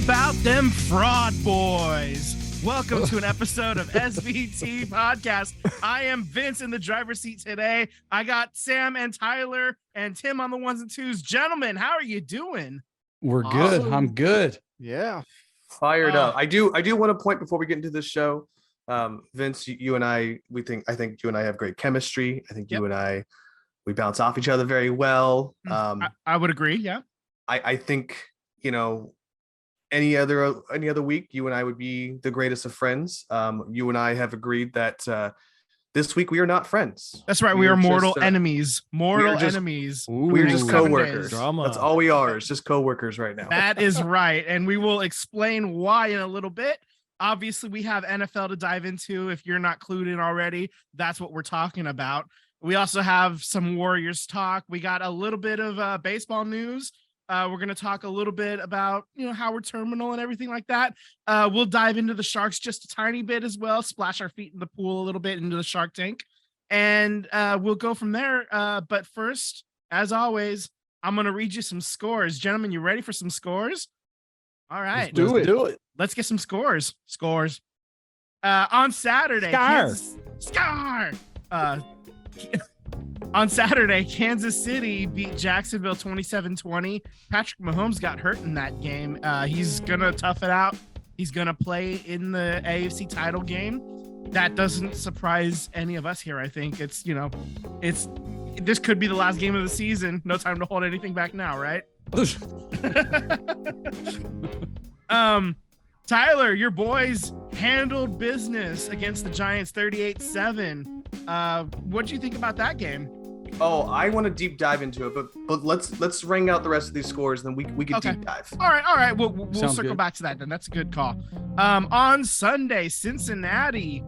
about them fraud boys? Welcome to an episode of SVT Podcast. I am Vince in the driver's seat today. I got Sam and Tyler and Tim on the ones and twos. Gentlemen, how are you doing? We're good. Awesome. I'm good. Yeah. Fired up. I do want to point before we get into this show. Vince, you and I think you and I have great chemistry. I think you and I, we bounce off each other very well. I would agree. Yeah. I think, any other week, you and I would be the greatest of friends. You and I have agreed that this week we are not friends. That's right. We are mortal enemies. Enemies. We're just co-workers. Drama. That's all we are. It's just co-workers right now. That is right. And we will explain why in a little bit. Obviously, we have NFL to dive into. If you're not clued in already, that's what we're talking about. We also have some Warriors talk. We got a little bit of baseball news. We're going to talk a little bit about, Howard Terminal and everything like that. We'll dive into the Sharks just a tiny bit as well, splash our feet in the pool a little bit into the Shark Tank, and we'll go from there. But first, as always, I'm going to read you some scores. Gentlemen, you ready for some scores? All right. Let's do it. Let's get some scores. On Saturday. On Saturday, Kansas City beat Jacksonville 27-20. Patrick Mahomes got hurt in that game. He's going to tough it out. He's going to play in the AFC title game. That doesn't surprise any of us here. I think this could be the last game of the season. No time to hold anything back now, right? Tyler, your boys handled business against the Giants 38-7. What do you think about that game? Oh, I want to deep dive into it, but let's ring out the rest of these scores, then we can deep dive. All right. We'll circle back to that then. That's a good call. On Sunday, Cincinnati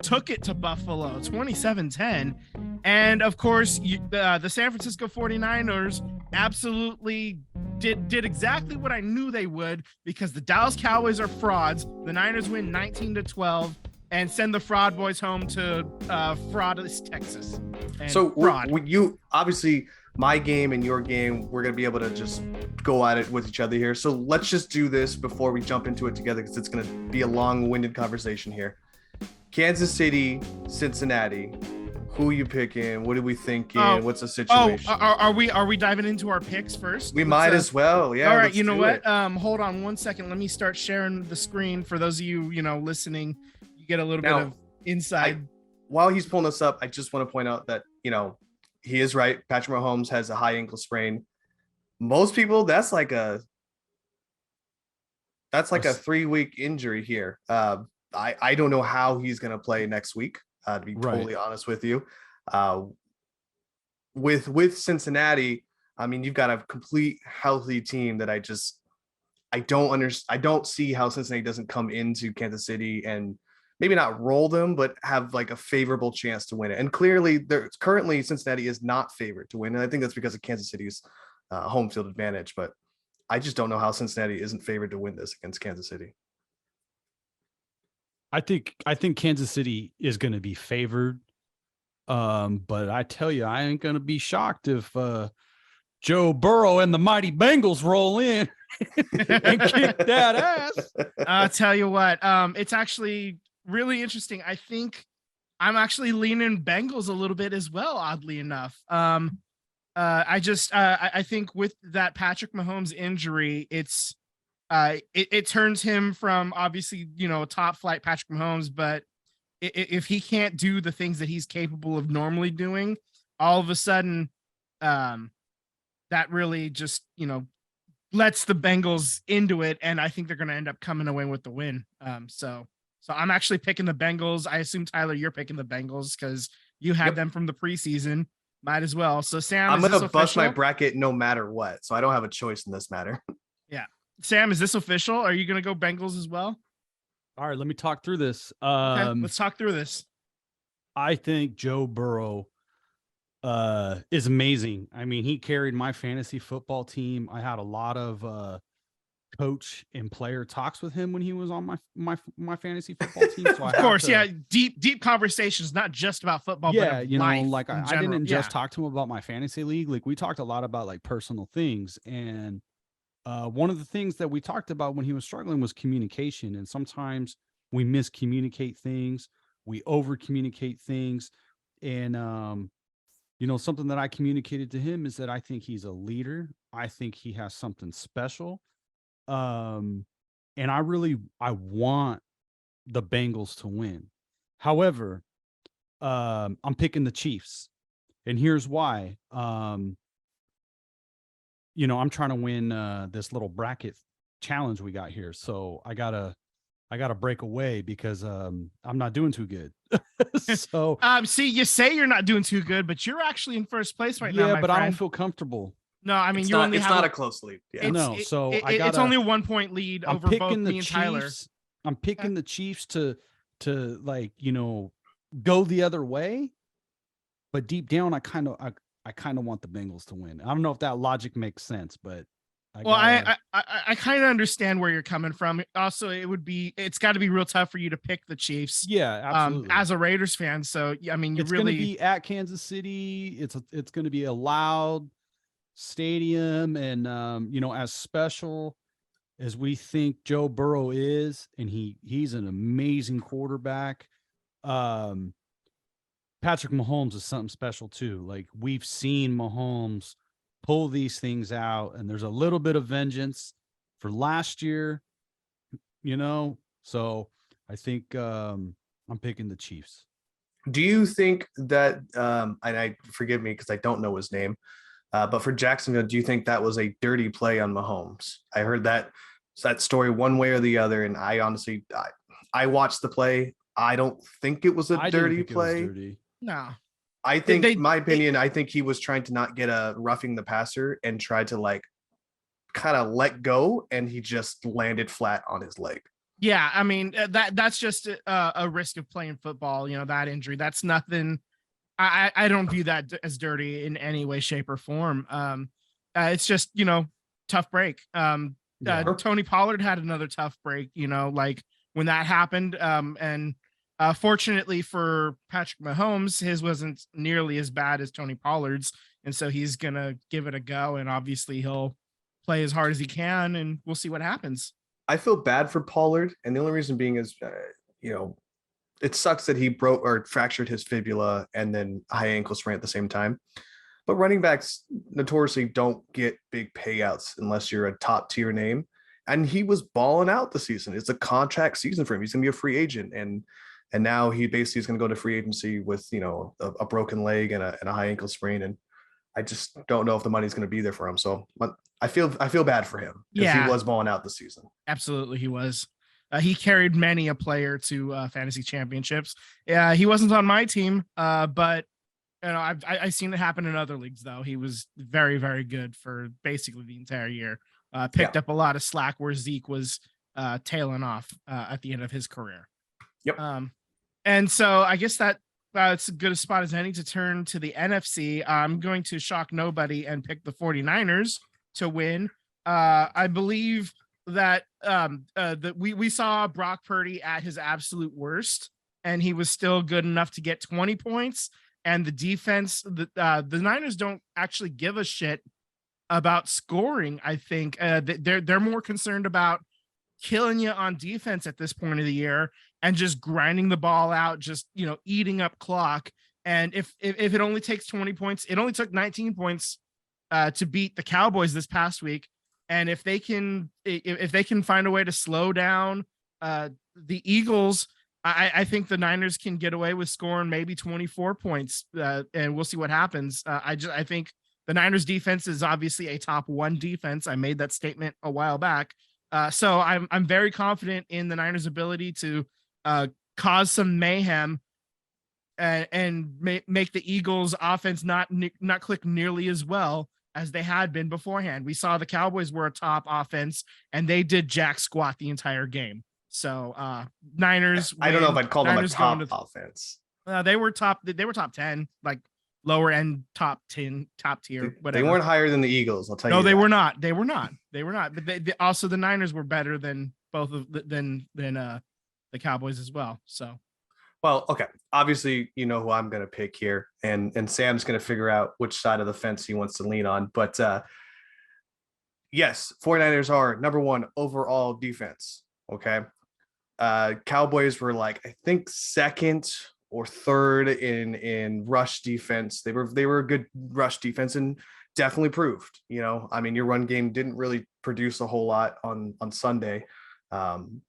took it to Buffalo 27-10. And of course, the San Francisco 49ers absolutely did exactly what I knew they would, because the Dallas Cowboys are frauds. The Niners win 19-12 and send the fraud boys home to fraudless Texas. So you obviously, my game and your game, we're going to be able to just go at it with each other here. So let's just do this before we jump into it together, because it's going to be a long-winded conversation here. Kansas City, Cincinnati. Who you picking? What are we thinking? What's the situation? Are we diving into our picks first? We might as well. Yeah. All right. You know what? Hold on 1 second. Let me start sharing the screen for those of you, listening. You get a little bit of inside. While he's pulling this up, I just want to point out that, he is right. Patrick Mahomes has a high ankle sprain. Most people, that's like a 3-week injury here. I don't know how he's going to play next week. To be totally honest with you, with Cincinnati, I mean, you've got a complete healthy team that I don't see how Cincinnati doesn't come into Kansas City and maybe not roll them, but have like a favorable chance to win it. And clearly, currently Cincinnati is not favored to win, and I think that's because of Kansas City's home field advantage. But I just don't know how Cincinnati isn't favored to win this against Kansas City. I think Kansas City is going to be favored. But I tell you, I ain't going to be shocked if Joe Burrow and the mighty Bengals roll in and kick that ass. I'll tell you what, it's actually really interesting. I think I'm actually leaning Bengals a little bit as well, oddly enough. I think with that Patrick Mahomes injury, it turns him from obviously, top flight Patrick Mahomes, but if he can't do the things that he's capable of normally doing, all of a sudden, that really just, lets the Bengals into it. And I think they're going to end up coming away with the win. So I'm actually picking the Bengals. I assume, Tyler, you're picking the Bengals because you had them from the preseason. Might as well. So Sam, I'm going to bust my bracket no matter what. So I don't have a choice in this matter. Yeah. Sam, is this official? Are you going to go Bengals as well? All right, let me talk through this. Okay, let's talk through this. I think Joe Burrow is amazing. I mean, he carried my fantasy football team. I had a lot of coach and player talks with him when he was on my fantasy football team. So of course, deep conversations, not just about football. Yeah, but I didn't just talk to him about my fantasy league. Like we talked a lot about like personal things, and one of the things that we talked about when he was struggling was communication. And sometimes we miscommunicate things, we over communicate things. And, something that I communicated to him is that I think he's a leader. I think he has something special. And I want the Bengals to win. However, I'm picking the Chiefs. And here's why. I'm trying to win this little bracket challenge we got here. So I gotta break away because I'm not doing too good. So see, you say you're not doing too good, but you're actually in first place right now. yeah, my but friend. I don't feel comfortable. No, I mean It's you not, only it's have not a close lead. Yeah. it's only a 1 point lead I'm over both picking the me and Tyler. Chiefs. I'm picking the Chiefs to go the other way. But deep down, I kind of want the Bengals to win. I don't know if that logic makes sense, but I kind of understand where you're coming from. Also, it's got to be real tough for you to pick the Chiefs. Yeah, absolutely. As a Raiders fan, so I mean, it's going to be at Kansas City. It's going to be a loud stadium, and as special as we think Joe Burrow is, and he's an amazing quarterback. Patrick Mahomes is something special too. Like, we've seen Mahomes pull these things out, and there's a little bit of vengeance for last year, so I think I'm picking the Chiefs. Do you think that, and I forgive me because I don't know his name, but for Jacksonville, do you think that was a dirty play on Mahomes? I heard that story one way or the other, and I honestly, I watched the play. I don't think it was a dirty play. Dirty. No. I think, my opinion, I think he was trying to not get a roughing the passer and tried to kind of let go, and he just landed flat on his leg. Yeah, I mean that's just a risk of playing football. That injury. That's nothing. I don't view that as dirty in any way, shape, or form. It's just tough break. Tony Pollard had another tough break. When that happened. And fortunately for Patrick Mahomes, his wasn't nearly as bad as Tony Pollard's, and so he's gonna give it a go. And obviously he'll play as hard as he can, and we'll see what happens. I feel bad for Pollard, and the only reason being is, it sucks that he broke or fractured his fibula and then high ankle sprain at the same time. But running backs notoriously don't get big payouts unless you're a top tier name. And he was balling out the season. It's a contract season for him. He's going to be a free agent. And now he basically is going to go to free agency with, a broken leg and a high ankle sprain. And I just don't know if the money's going to be there for him. So I feel bad for him because he was balling out the season. Absolutely, he was. He carried many a player to fantasy championships. Yeah, he wasn't on my team, but I've seen it happen in other leagues. Though he was very, very good for basically the entire year. Picked up a lot of slack where Zeke was tailing off at the end of his career. Yep. And so I guess that it's as good a spot as any to turn to the NFC. I'm going to shock nobody and pick the 49ers to win. I believe that we saw Brock Purdy at his absolute worst, and he was still good enough to get 20 points. And the defense, the Niners don't actually give a shit about scoring. I think they're more concerned about killing you on defense at this point of the year and just grinding the ball out, just eating up clock. And if it only takes 20 points, it only took 19 points to beat the Cowboys this past week. And if they can find a way to slow down the Eagles, I think the Niners can get away with scoring maybe 24 points, and we'll see what happens. I think the Niners defense is obviously a top 1 defense. I made that statement a while back. So I'm very confident in the Niners' ability to cause some mayhem and make the Eagles' offense not click nearly as well as they had been beforehand. We saw the Cowboys were a top offense, and they did jack squat the entire game. So Niners. I don't know if I'd call Niners them a top offense. They were top 10, like lower end top 10, top tier. Whatever. They weren't higher than the Eagles. I'll tell you. No, they were not. They were not. But they also the Niners were better than both of than the Cowboys as well. So. Well, okay. Obviously, you know who I'm going to pick here, and Sam's going to figure out which side of the fence he wants to lean on. But yes, 49ers are number one overall defense. Okay. Cowboys were like, I think second or third in rush defense. They were a good rush defense and definitely proved, I mean, your run game didn't really produce a whole lot on Sunday. Um,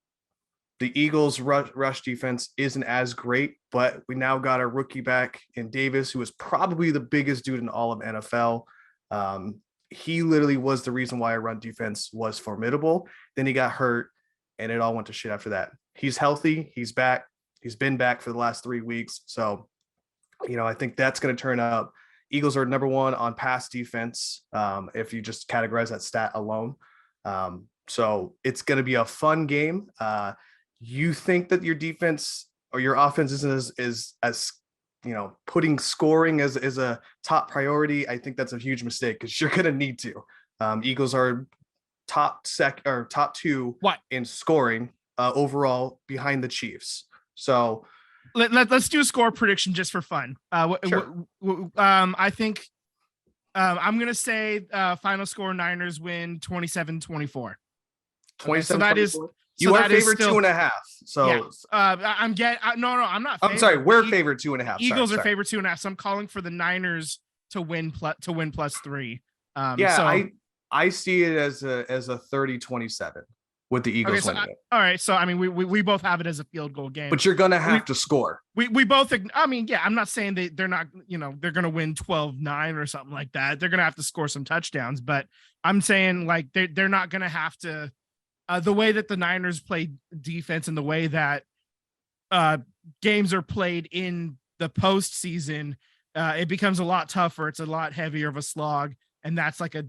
the Eagles rush defense isn't as great, but we now got a rookie back in Davis, who is probably the biggest dude in all of NFL. He literally was the reason why our run defense was formidable. Then he got hurt, and it all went to shit after that. He's healthy. He's back. He's been back for the last 3 weeks. So, I think that's going to turn up. Eagles are number one on pass defense, if you just categorize that stat alone. So it's going to be a fun game. You think that your defense or your offense isn't as putting scoring as a top priority. I think that's a huge mistake, because you're going to need to. Eagles are top two in scoring overall, behind the Chiefs. So let's do a score prediction just for fun. Sure. I think I'm gonna say final score Niners win 27-24. 27. So that is you are favored 2.5. So yeah, I'm not. I'm sorry, we're favored 2.5. Eagles sorry. are favored 2.5. So I'm calling for the Niners to win +3. Yeah, so, I see it as a 30-27 with the Eagles winning it. All right, so I mean, we both have it as a field goal game, but you're gonna have to score. We both. I mean, yeah, I'm not saying they're not. They're gonna win 12-9 or something like that. They're gonna have to score some touchdowns, but I'm saying like they're not gonna have to. The way that the Niners play defense and the way that games are played in the postseason, it becomes a lot tougher. It's a lot heavier of a slog. And that's like a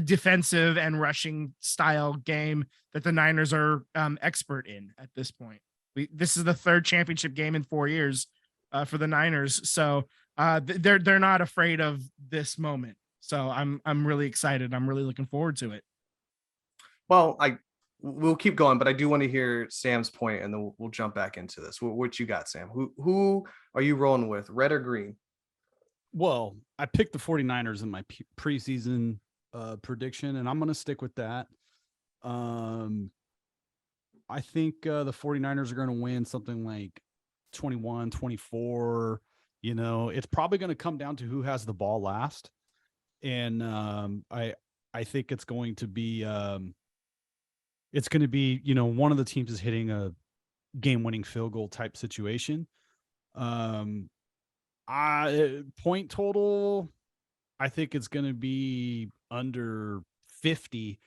defensive and rushing style game that the Niners are expert in at this point. This is the third championship game in 4 years for the Niners. So they're not afraid of this moment. So I'm really excited. I'm really looking forward to it. Well, we'll keep going, but I do want to hear Sam's point, and then we'll jump back into this. What you got, Sam? Who are you rolling with, red or green? Well, I picked the 49ers in my preseason prediction, and I'm going to stick with that. I think the 49ers are going to win something like 21-24. It's probably going to come down to who has the ball last. And I think it's going to be one of the teams is hitting a game-winning field goal type situation. Point total, I think it's going to be under 50.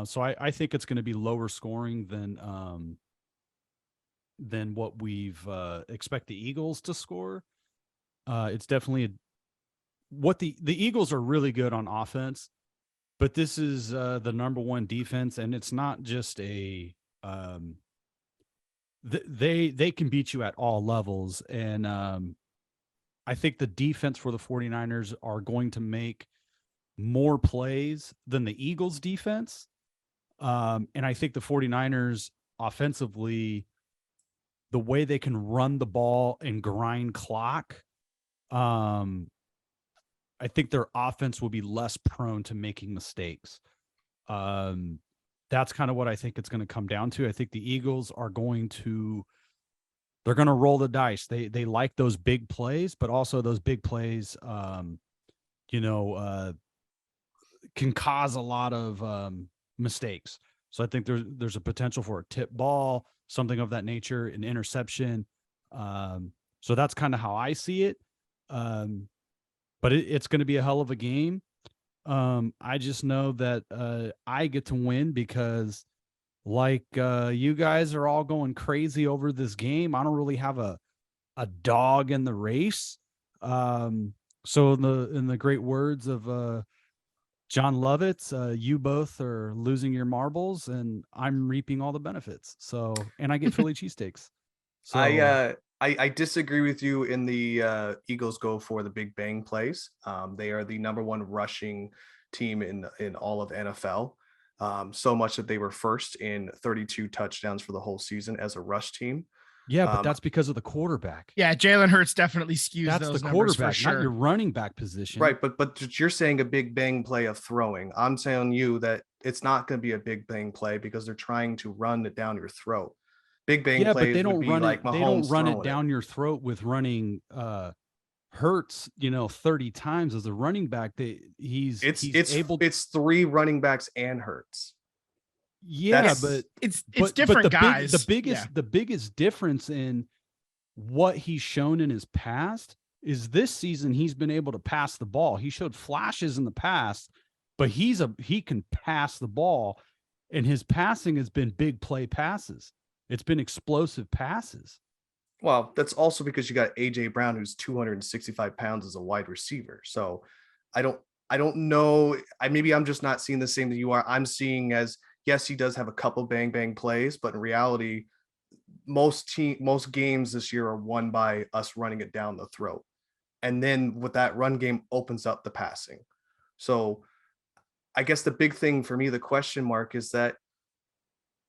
So I think it's going to be lower scoring than what we've expect the Eagles to score. It's definitely the Eagles are really good on offense, but this is the number one defense, and it's not just they can beat you at all levels. And I think the defense for the 49ers are going to make more plays than the Eagles defense. And I think the 49ers offensively, the way they can run the ball and grind clock, I think their offense will be less prone to making mistakes. That's kind of what I think it's going to come down to. I think the Eagles are they're going to roll the dice. They like those big plays, but also those big plays, can cause a lot of mistakes. So I think there's a potential for a tip ball, something of that nature, an interception. So that's kind of how I see it. But it's going to be a hell of a game. I just know that I get to win because you guys are all going crazy over this game. I don't really have a dog in the race. So in the great words of John Lovitz, you both are losing your marbles and I'm reaping all the benefits. So, and I get Philly cheesesteaks. So I disagree with you in the Eagles go for the big bang plays. They are the number one rushing team in all of NFL. So much that they were first in 32 touchdowns for the whole season as a rush team. Yeah, but that's because of the quarterback. Yeah, Jalen Hurts definitely skews That's those the numbers for quarterback, sure. not your running back position. Right, but you're saying a big bang play of throwing. I'm telling you that it's not going to be a big bang play because they're trying to run it down your throat. Big bang Yeah, but they plays would don't be run like it. They don't Mahomes run it throwing down your throat with running Hurts, 30 times as a running back. He's able. It's 3 running backs and Hurts. Yeah, That's but It's but different the guys. the biggest difference in what he's shown in his past is this season he's been able to pass the ball. He showed flashes in the past, but he can pass the ball, and his passing has been big play passes. It's been explosive passes. well, that's also because you got AJ Brown, who's 265 pounds as a wide receiver. So I don't know. Maybe I'm just not seeing the same that you are. I'm seeing as yes, he does have a couple bang bang plays, but in reality, most games this year are won by us running it down the throat. And then with that run game opens up the passing. So I guess the big thing for me, the question mark is that,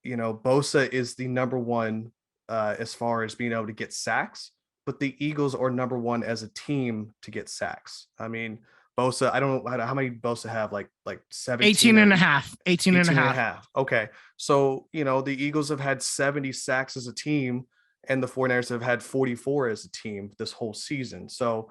Bosa is the number one as far as being able to get sacks, but the Eagles are number one as a team to get sacks. I mean, Bosa, I don't know how many Bosa have, like 17 18 and a half. 18 and a half. Okay. So, the Eagles have had 70 sacks as a team, and the 49ers have had 44 as a team this whole season. So,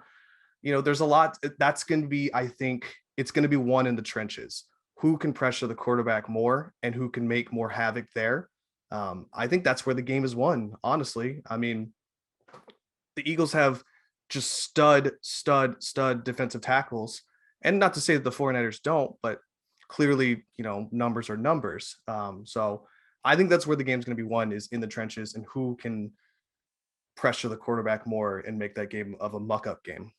there's a lot that's going to be, I think it's going to be one in the trenches. Who can pressure the quarterback more and who can make more havoc there? I think that's where the game is won, honestly. I mean, the Eagles have just stud defensive tackles. And not to say that the 49ers don't, but clearly, numbers are numbers. So I think that's where the game's going to be won, is in the trenches, and who can pressure the quarterback more and make that game of a muck-up game.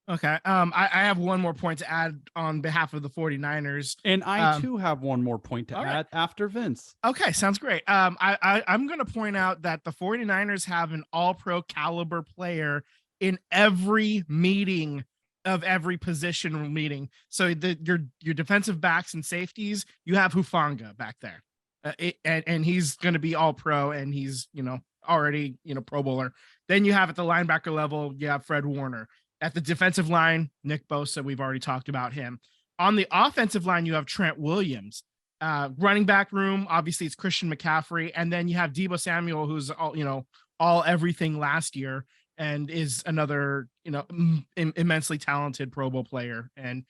Okay. I have one more point to add on behalf of the 49ers. And I too have one more point to add after Vince. Okay, sounds great. I'm going to point out that the 49ers have an all-pro caliber player in every meeting of every position meeting. So your defensive backs and safeties, you have Hufanga back there. And he's going to be all pro, and he's, already, Pro Bowler. Then you have at the linebacker level, you have Fred Warner. At the defensive line, Nick Bosa, we've already talked about him. On the offensive line, you have Trent Williams. Running back room, obviously it's Christian McCaffrey. And then you have Deebo Samuel, who's all everything last year, and is another, immensely talented Pro Bowl player. And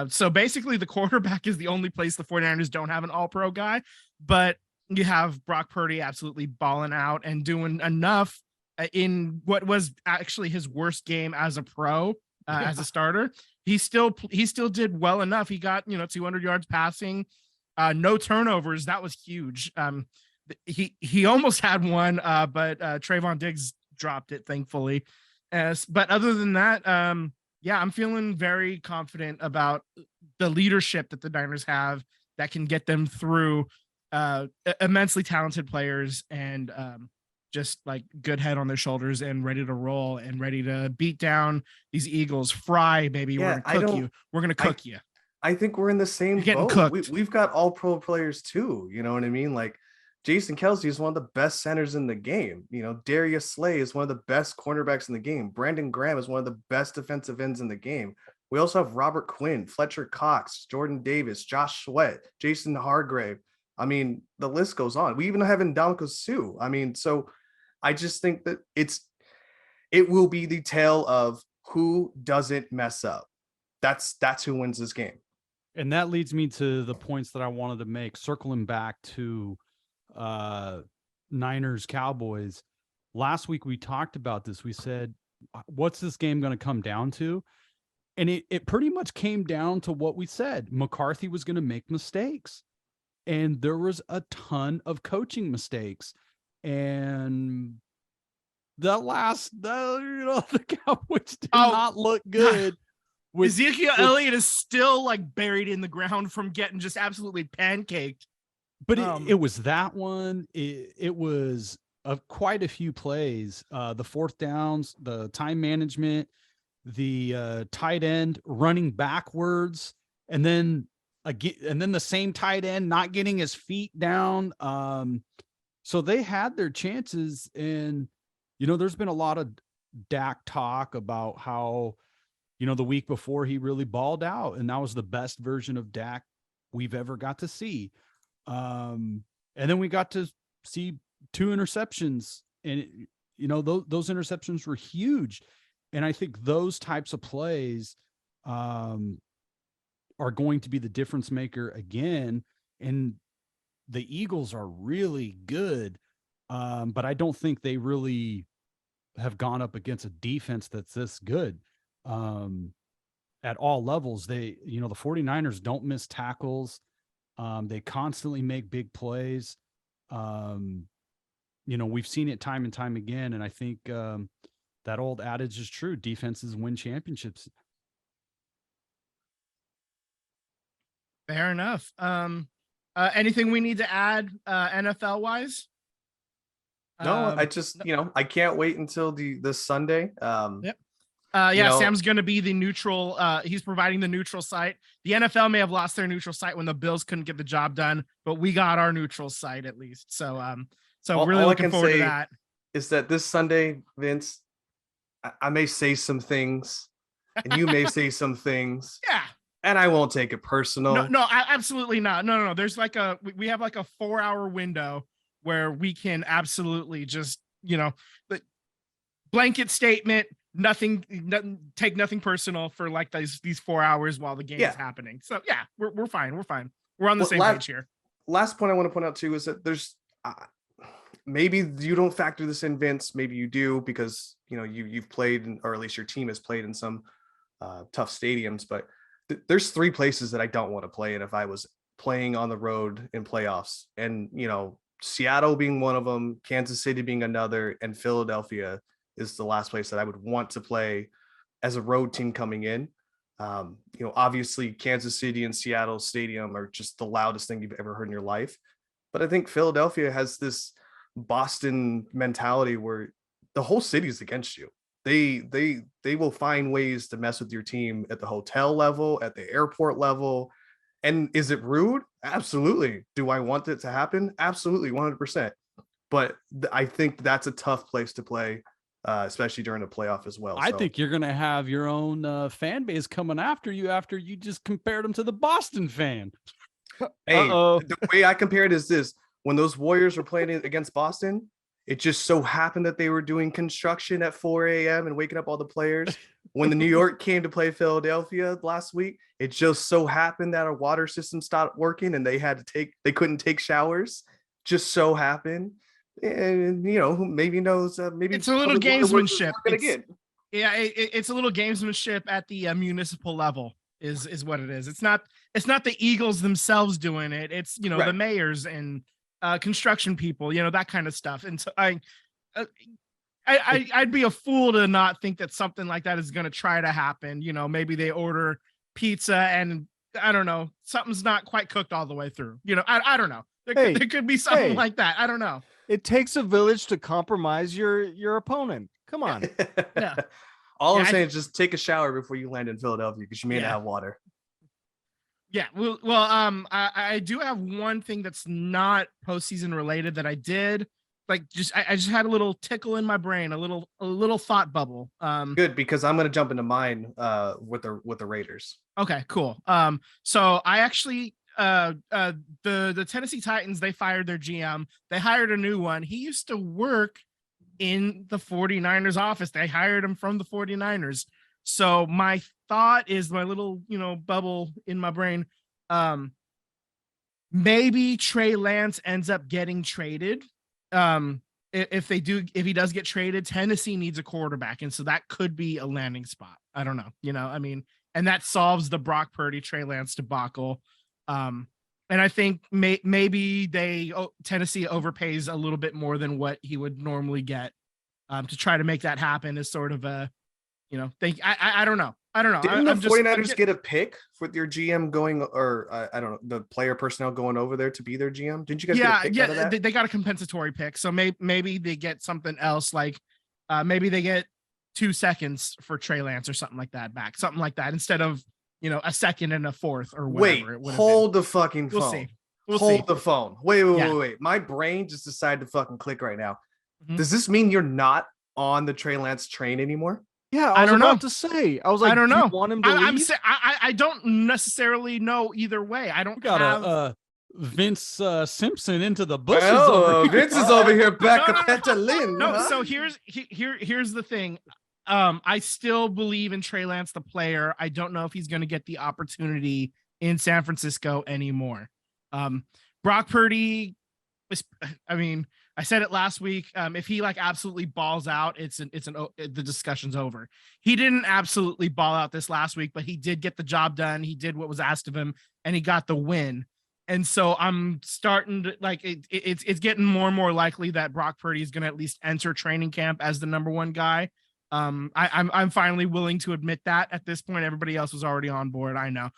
so basically the quarterback is the only place the 49ers don't have an all-pro guy, but you have Brock Purdy absolutely balling out and doing enough in what was actually his worst game as a pro, as a starter. He still did well enough. He got, 200 yards passing, no turnovers. That was huge. He almost had one, but Trayvon Diggs dropped it, thankfully. But other than that, yeah, I'm feeling very confident about the leadership that the Niners have that can get them through immensely talented players and just like good head on their shoulders and ready to roll and ready to beat down these Eagles. Fry, baby. Yeah, We're going to cook you. We're going to cook you. I think we're in the same boat. We've got all pro players too. You know what I mean? Like Jason Kelce is one of the best centers in the game. Darius Slay is one of the best cornerbacks in the game. Brandon Graham is one of the best defensive ends in the game. We also have Robert Quinn, Fletcher Cox, Jordan Davis, Josh Sweat, Jason Hargrave. I mean, the list goes on. We even have Ndamukong Suh. I mean, so I just think that it will be the tale of who doesn't mess up. That's who wins this game. And that leads me to the points that I wanted to make, circling back to Niners Cowboys. Last week we talked about this. We said, what's this game going to come down to? And it pretty much came down to what we said. McCarthy was going to make mistakes. And there was a ton of coaching mistakes. And the Cowboys did not look good. Ezekiel Elliott is still like buried in the ground from getting just absolutely pancaked. But it was that one. It was quite a few plays. The fourth downs, the time management, the tight end running backwards, and then the same tight end not getting his feet down. So they had their chances, and there's been a lot of Dak talk about how, the week before he really balled out, and that was the best version of Dak we've ever got to see. And then we got to see 2 interceptions, and those interceptions were huge. And I think those types of plays are going to be the difference maker again. And the Eagles are really good. But I don't think they really have gone up against a defense that's this good. At all levels. The 49ers don't miss tackles. They constantly make big plays. We've seen it time and time again. And I think that old adage is true. Defenses win championships. Fair enough. Anything we need to add NFL wise? No, I just, I can't wait until this Sunday. Yep. Sam's going to be the neutral. He's providing the neutral site. The NFL may have lost their neutral site when the Bills couldn't get the job done, but we got our neutral site at least. So, really looking forward to that. Is that this Sunday, Vince, I may say some things and you may say some things. Yeah. And I won't take it personal. No, absolutely not. No. There's we have like a 4-hour window where we can absolutely just, the blanket statement, nothing, take nothing personal for like these 4 hours while the game is happening. So yeah, we're fine. We're on the same page here. Last point I want to point out too is that there's maybe you don't factor this in, Vince. Maybe you do because you've played, or at least your team has played in some tough stadiums. But there's 3 places that I don't want to play in if I was playing on the road in playoffs, and Seattle being one of them, Kansas City being another, and Philadelphia is the last place that I would want to play as a road team coming in. Obviously Kansas City and Seattle stadium are just the loudest thing you've ever heard in your life. But I think Philadelphia has this Boston mentality where the whole city is against you. They will find ways to mess with your team at the hotel level, at the airport level. And is it rude? Absolutely. Do I want it to happen? Absolutely, 100%. But I think that's a tough place to play, especially during the playoff as well. I think you're going to have your own fan base coming after you just compared them to the Boston fan. Hey, the way I compare it is this. When those Warriors were playing against Boston, it just so happened that they were doing construction at 4 a.m. and waking up all the players. When the New York came to play Philadelphia last week, it just so happened that our water system stopped working and they couldn't take showers. Just so happened. And who maybe knows, maybe it's a little gamesmanship. It's a little gamesmanship at the municipal level is what it is. It's not the Eagles themselves doing it. It's right. The mayors and construction people, that kind of stuff. And so I'd be a fool to not think that something like that is going to try to happen. Maybe they order pizza and I don't know, something's not quite cooked all the way through. I don't know. There could be something like that. I don't know. It takes a village to compromise your opponent. Come on. Yeah. All I'm saying is just take a shower before you land in Philadelphia because you may not have water. Yeah. Well, I do have one thing that's not postseason related that I did. I just had a little tickle in my brain, a little thought bubble. Good, because I'm going to jump into mine with the Raiders. Okay, cool. So I actually the Tennessee Titans, they fired their GM. They hired a new one. He used to work in the 49ers office. They hired him from the 49ers. So my thought is, my little, bubble in my brain, maybe Trey Lance ends up getting traded. If he does get traded, Tennessee needs a quarterback. And so that could be a landing spot. I don't know, and that solves the Brock Purdy, Trey Lance debacle. And I think maybe Tennessee overpays a little bit more than what he would normally get to try to make that happen as sort of a, thing. I don't know. Didn't the 49ers get a pick with your GM going, or I don't know, the player personnel going over there to be their GM? Didn't you guys get a pick out of that? They got a compensatory pick. So maybe they get something else, like maybe they get 2 seconds for Trey Lance or something like that back, something like that, instead of, a second and a fourth or whatever. Wait, hold the fucking phone. We'll see. Hold the phone. Wait. My brain just decided to fucking click right now. Mm-hmm. Does this mean you're not on the Trey Lance train anymore? Yeah, I I was don't about know. to say. I was like, I don't do you know. want him to I'm leave? I don't necessarily know either way. I We don't got have. a Vince Simpson into the bushes Oh, over here. Vince is over here back No, no, up no. at the Lynn. No, huh? so here's the thing. I still believe in Trey Lance, the player. I don't know if he's going to get the opportunity in San Francisco anymore. Brock Purdy, I mean, I said it last week. If he like absolutely balls out, the discussion's over. He didn't absolutely ball out this last week, but he did get the job done. He did what was asked of him, and he got the win. And so I'm starting to like it's getting more and more likely that Brock Purdy is going to at least enter training camp as the number one guy. I'm finally willing to admit that at this point. Everybody else was already on board. I know.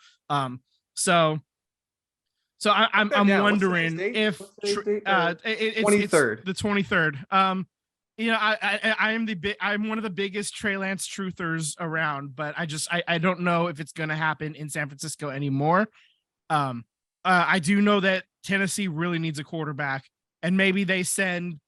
So I'm wondering if it's 23rd. the 23rd. You know, I'm one of the biggest Trey Lance truthers around, but I don't know if it's going to happen in San Francisco anymore. I do know that Tennessee really needs a quarterback, and maybe they send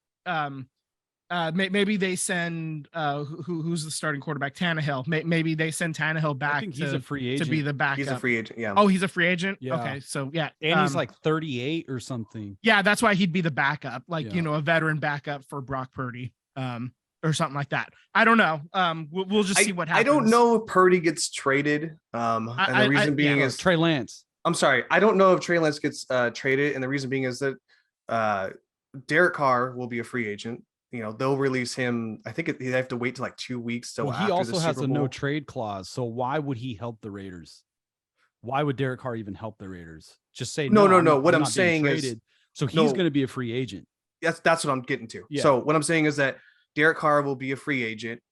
who's the starting quarterback? Tannehill. Maybe they send Tannehill back. I think he's a free agent to be the backup. He's a free agent. Yeah. Oh, he's a free agent. Yeah. Okay, so yeah, and he's like 38 or something. yeah, that's why he'd be the backup, like Yeah. you know, a veteran backup for Brock Purdy, or something like that. I don't know. We'll just see what happens. I don't know if Purdy gets traded. And the reason being is Trey Lance. I'm sorry. I don't know if Trey Lance gets traded, and the reason being is that Derek Carr will be a free agent. You know, they'll release him. I think they have to wait till like 2 weeks. So Well, he after also the has Super a no Bowl. trade clause. So why would he help the Raiders? Why would Derek Carr even help the Raiders? Just say No. I'm What I'm not being saying is, traded. So he's no. going to be a free agent. that's what I'm getting to. Yeah. So what I'm saying is that Derek Carr will be a free agent.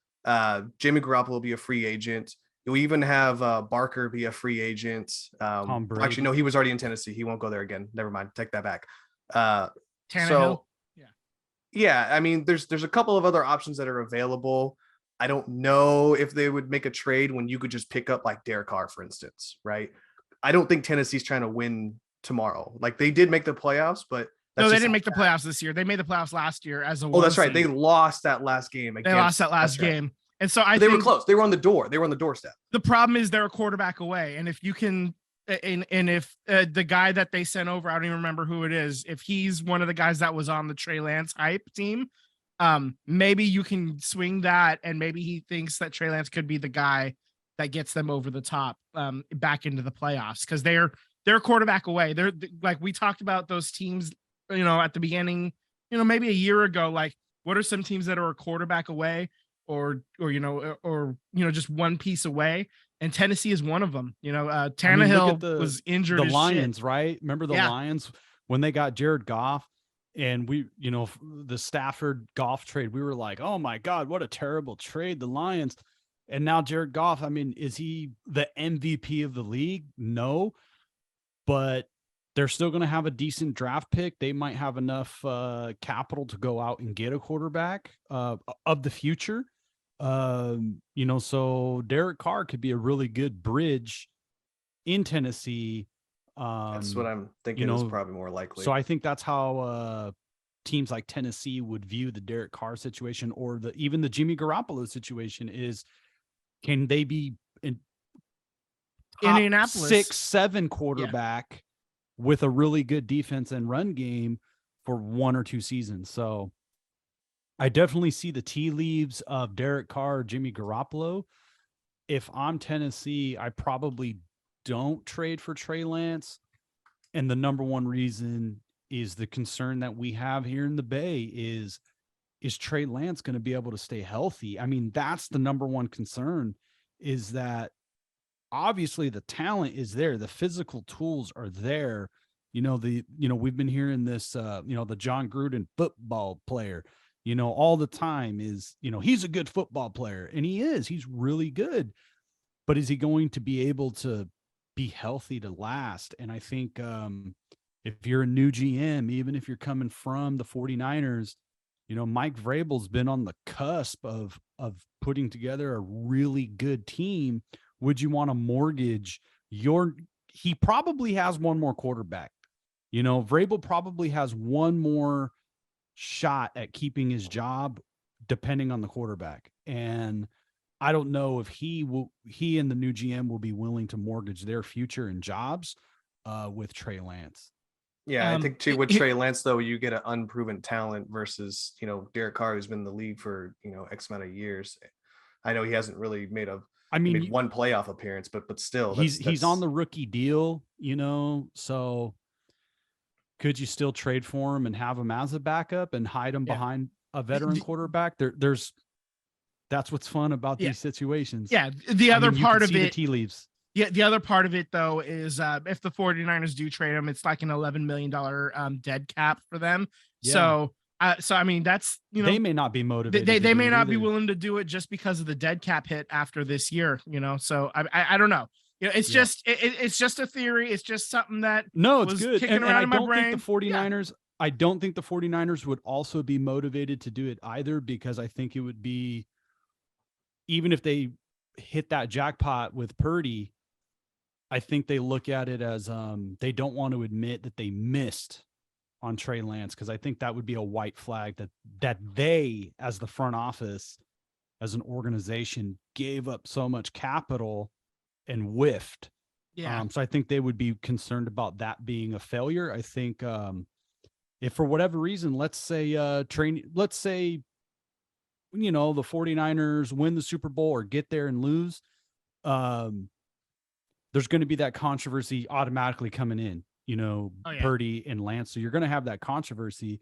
Jimmy Garoppolo will be a free agent. You'll even have Barker be a free agent. Tom Brady. Actually, no, he was already in Tennessee. He won't go there again. Never mind. Take that back. Tannehill. So, yeah, I mean, there's a couple of other options that are available. I don't know if they would make a trade when you could just pick up like Derek Carr, for instance, right? I don't think Tennessee's trying to win tomorrow. Like they did make the playoffs, but No, they didn't make the playoffs this year. They made the playoffs last year as a. Oh, that's right. seed. They lost that last game. They lost that last that's right. game, and so I They think were close. They were on the door. They were on the doorstep. the problem is they're a quarterback away, and if you can, and if the guy that they sent over, I don't even remember who it is, if he's one of the guys that was on the Trey Lance hype team, maybe you can swing that, and maybe he thinks that Trey Lance could be the guy that gets them over the top, back into the playoffs, because they're a quarterback away. They're like we talked about those teams, you know, at the beginning, you know, maybe a year ago, like what are some teams that are a quarterback away or just one piece away? And Tennessee is one of them. You know, Tannehill was injured. The as Lions, shit. right? Remember the Lions when they got Jared Goff, and we, you know, the Stafford Goff trade. We were like, oh my God, what a terrible trade, the Lions. And now Jared Goff. I mean, is he the MVP of the league? No, but they're still going to have a decent draft pick. They might have enough capital to go out and get a quarterback of the future. You know, so Derek Carr could be a really good bridge in Tennessee. That's what I'm thinking is probably more likely. So I think that's how teams like Tennessee would view the Derek Carr situation, or even the Jimmy Garoppolo situation is, can they be in Indianapolis 6-7 quarterback with a really good defense and run game for 1 or 2 seasons? So I definitely see the tea leaves of Derek Carr, Jimmy Garoppolo. If I'm Tennessee, I probably don't trade for Trey Lance. And the number one reason is the concern that we have here in the Bay is Trey Lance going to be able to stay healthy? I mean, that's the number one concern, is that obviously the talent is there. The physical tools are there. You know, we've been hearing this, the John Gruden football player, all the time is, he's a good football player, and he's really good, but is he going to be able to be healthy to last? And I think if you're a new GM, even if you're coming from the 49ers, Mike Vrabel's been on the cusp of putting together a really good team. Would you want to mortgage he probably has one more quarterback. Vrabel probably has one more shot at keeping his job. depending on the quarterback. And I don't know if he and the new GM will be willing to mortgage their future and jobs with Trey Lance. Yeah, I think too with Trey Lance though, you get an unproven talent versus Derek Carr, who's been in the league for X amount of years. I know he hasn't really made one playoff appearance, but still, he's on the rookie deal, so could you still trade for him and have him as a backup and hide him behind a veteran quarterback? That's what's fun about these situations. Yeah. The other part of it, the tea leaves. Yeah, the other part of it, though, is if the 49ers do trade him, it's like an $11 million dead cap for them. Yeah. So I mean, that's, they may not be motivated. They may not be willing to do it just because of the dead cap hit after this year, So I don't know. It's just it's just a theory. It's just something that it's good. And I don't think the 49ers. I don't think the 49ers would also be motivated to do it either, because I think it would be, even if they hit that jackpot with Purdy, I think they look at it as they don't want to admit that they missed on Trey Lance, because I think that would be a white flag that they, as the front office, as an organization, gave up so much capital and whiffed. Yeah. So I think they would be concerned about that being a failure. I think if for whatever reason, let's say the 49ers win the Super Bowl or get there and lose, there's going to be that controversy automatically coming in, Purdy and Lance. So you're going to have that controversy.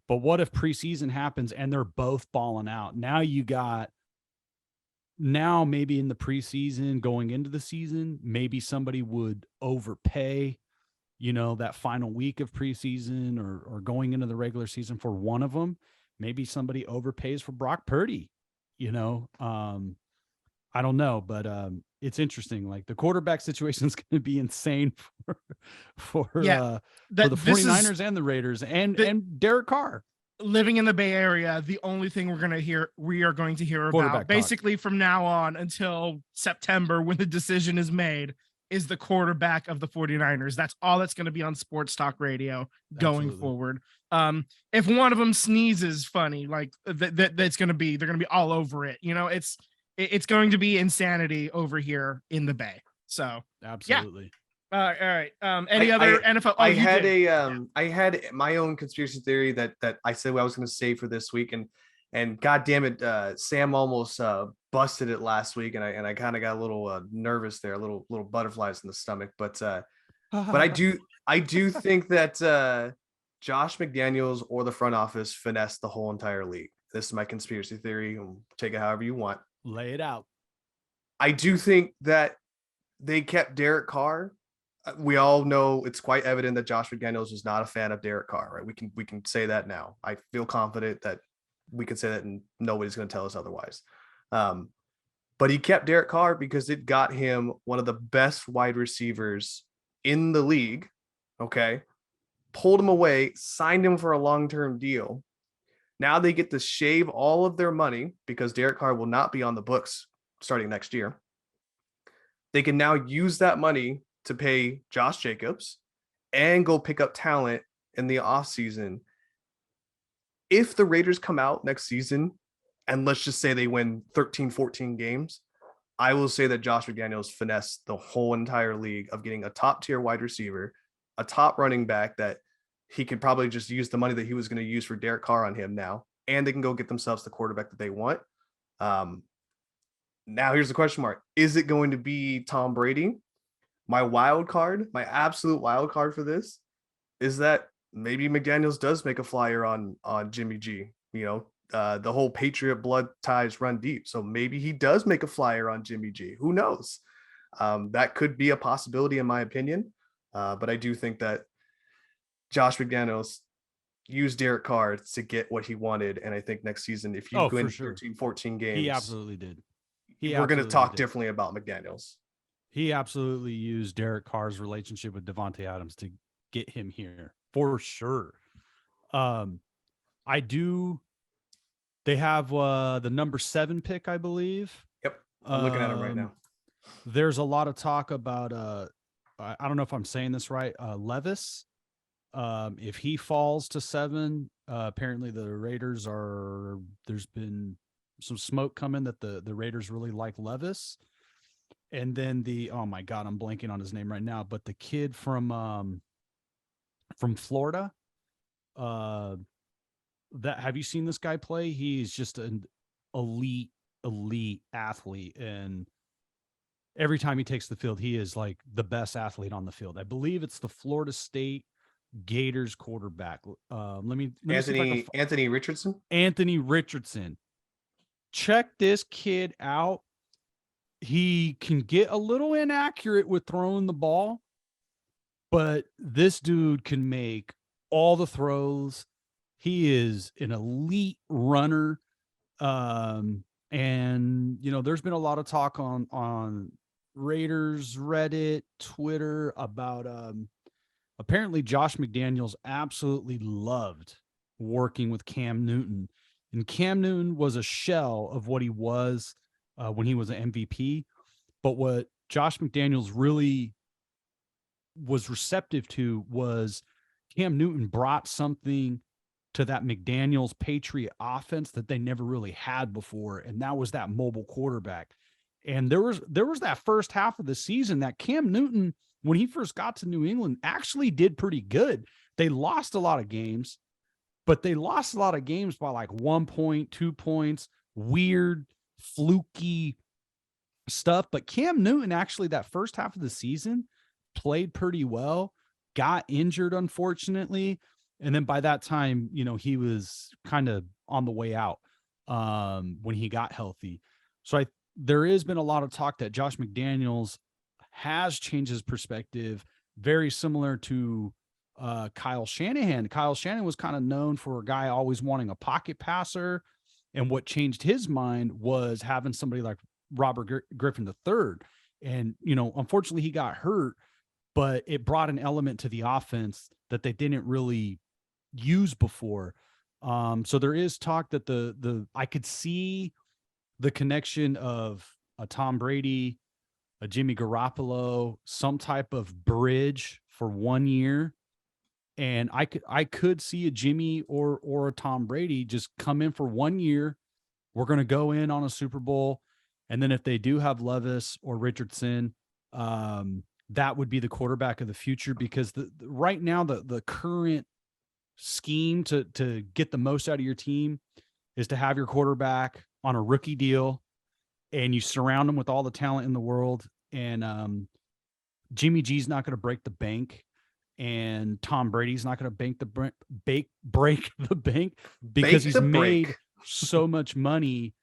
But what if preseason happens and they're both balling out? Now maybe in the preseason going into the season, maybe somebody would overpay, that final week of preseason or going into the regular season for one of them. Maybe somebody overpays for Brock Purdy, I don't know, but it's interesting. Like, the quarterback situation is going to be insane for the 49ers and the Raiders and Derek Carr. Living in the Bay Area, the only thing we are going to hear about basically from now on until September, when the decision is made, is the quarterback of the 49ers. That's all that's going to be on sports talk radio going forward. If one of them sneezes funny, like they're going to be all over it. It's going to be insanity over here in the Bay. So absolutely. Yeah. All right. Any other NFL? I had my own conspiracy theory that I said I was going to save for this week, and God damn it, Sam almost busted it last week, and I kind of got a little nervous there, a little butterflies in the stomach. But I do think that Josh McDaniels or the front office finessed the whole entire league. This is my conspiracy theory. Take it however you want. Lay it out. I do think that they kept Derek Carr. We all know it's quite evident that Josh McDaniels is not a fan of Derek Carr, right? We can say that now. I feel confident that we can say that and nobody's going to tell us otherwise. But he kept Derek Carr because it got him one of the best wide receivers in the league. Okay. Pulled him away, signed him for a long-term deal. Now they get to shave all of their money because Derek Carr will not be on the books starting next year. They can now use that money to pay Josh Jacobs and go pick up talent in the offseason. If the Raiders come out next season, and let's just say they win 13, 14 games, I will say that Josh McDaniels finessed the whole entire league of getting a top-tier wide receiver, a top running back that he could probably just use the money that he was going to use for Derek Carr on him now, and they can go get themselves the quarterback that they want. Now here's the question mark. Is it going to be Tom Brady? My absolute wild card for this is that maybe McDaniels does make a flyer on Jimmy G. The whole Patriot blood ties run deep. So maybe he does make a flyer on Jimmy G. Who knows? That could be a possibility in my opinion. But I do think that Josh McDaniels used Derek Carr to get what he wanted. And I think next season, if you win 13, 14 games, he absolutely did. We're going to talk differently about McDaniels. He absolutely used Derek Carr's relationship with Devontae Adams to get him here for sure. They have the number 7 pick, I believe. Yep. I'm looking at him right now. There's a lot of talk about, I don't know if I'm saying this right. Levis, if he falls to 7, Apparently the Raiders there's been some smoke coming that the Raiders really like Levis. And then oh my God, I'm blanking on his name right now, but the kid from Florida, have you seen this guy play? He's just an elite athlete. And every time he takes the field, he is like the best athlete on the field. I believe it's the Florida State Gators quarterback. Let me Anthony Richardson. Anthony Richardson. Check this kid out. He can get a little inaccurate with throwing the ball, but this dude can make all the throws. He is an elite runner. And there's been a lot of talk on Raiders, Reddit, Twitter about apparently Josh McDaniels absolutely loved working with Cam Newton. And Cam Newton was a shell of what he was when he was an MVP. But what Josh McDaniels really was receptive to was Cam Newton brought something to that McDaniels Patriot offense that they never really had before. And that was that mobile quarterback. And there was that first half of the season that Cam Newton, when he first got to New England, actually did pretty good. They lost a lot of games, but they lost a lot of games by like 1 point, 2 points, weird, fluky stuff. But Cam Newton actually that first half of the season played pretty well, got injured, unfortunately. And then by that time, he was kind of on the way out when he got healthy. So there has been a lot of talk that Josh McDaniels has changed his perspective, very similar to Kyle Shanahan. Kyle Shanahan was kind of known for a guy always wanting a pocket passer. And what changed his mind was having somebody like Robert Griffin III. And, unfortunately he got hurt, but it brought an element to the offense that they didn't really use before. So there is talk that I could see the connection of a Tom Brady, a Jimmy Garoppolo, some type of bridge for 1 year. And I could see a Jimmy or a Tom Brady just come in for 1 year. We're going to go in on a Super Bowl. And then if they do have Levis or Richardson, that would be the quarterback of the future, because right now the current scheme to get the most out of your team is to have your quarterback on a rookie deal and you surround him with all the talent in the world. And Jimmy G's not going to break the bank, and Tom Brady's not going to break the bank because he's made so much money.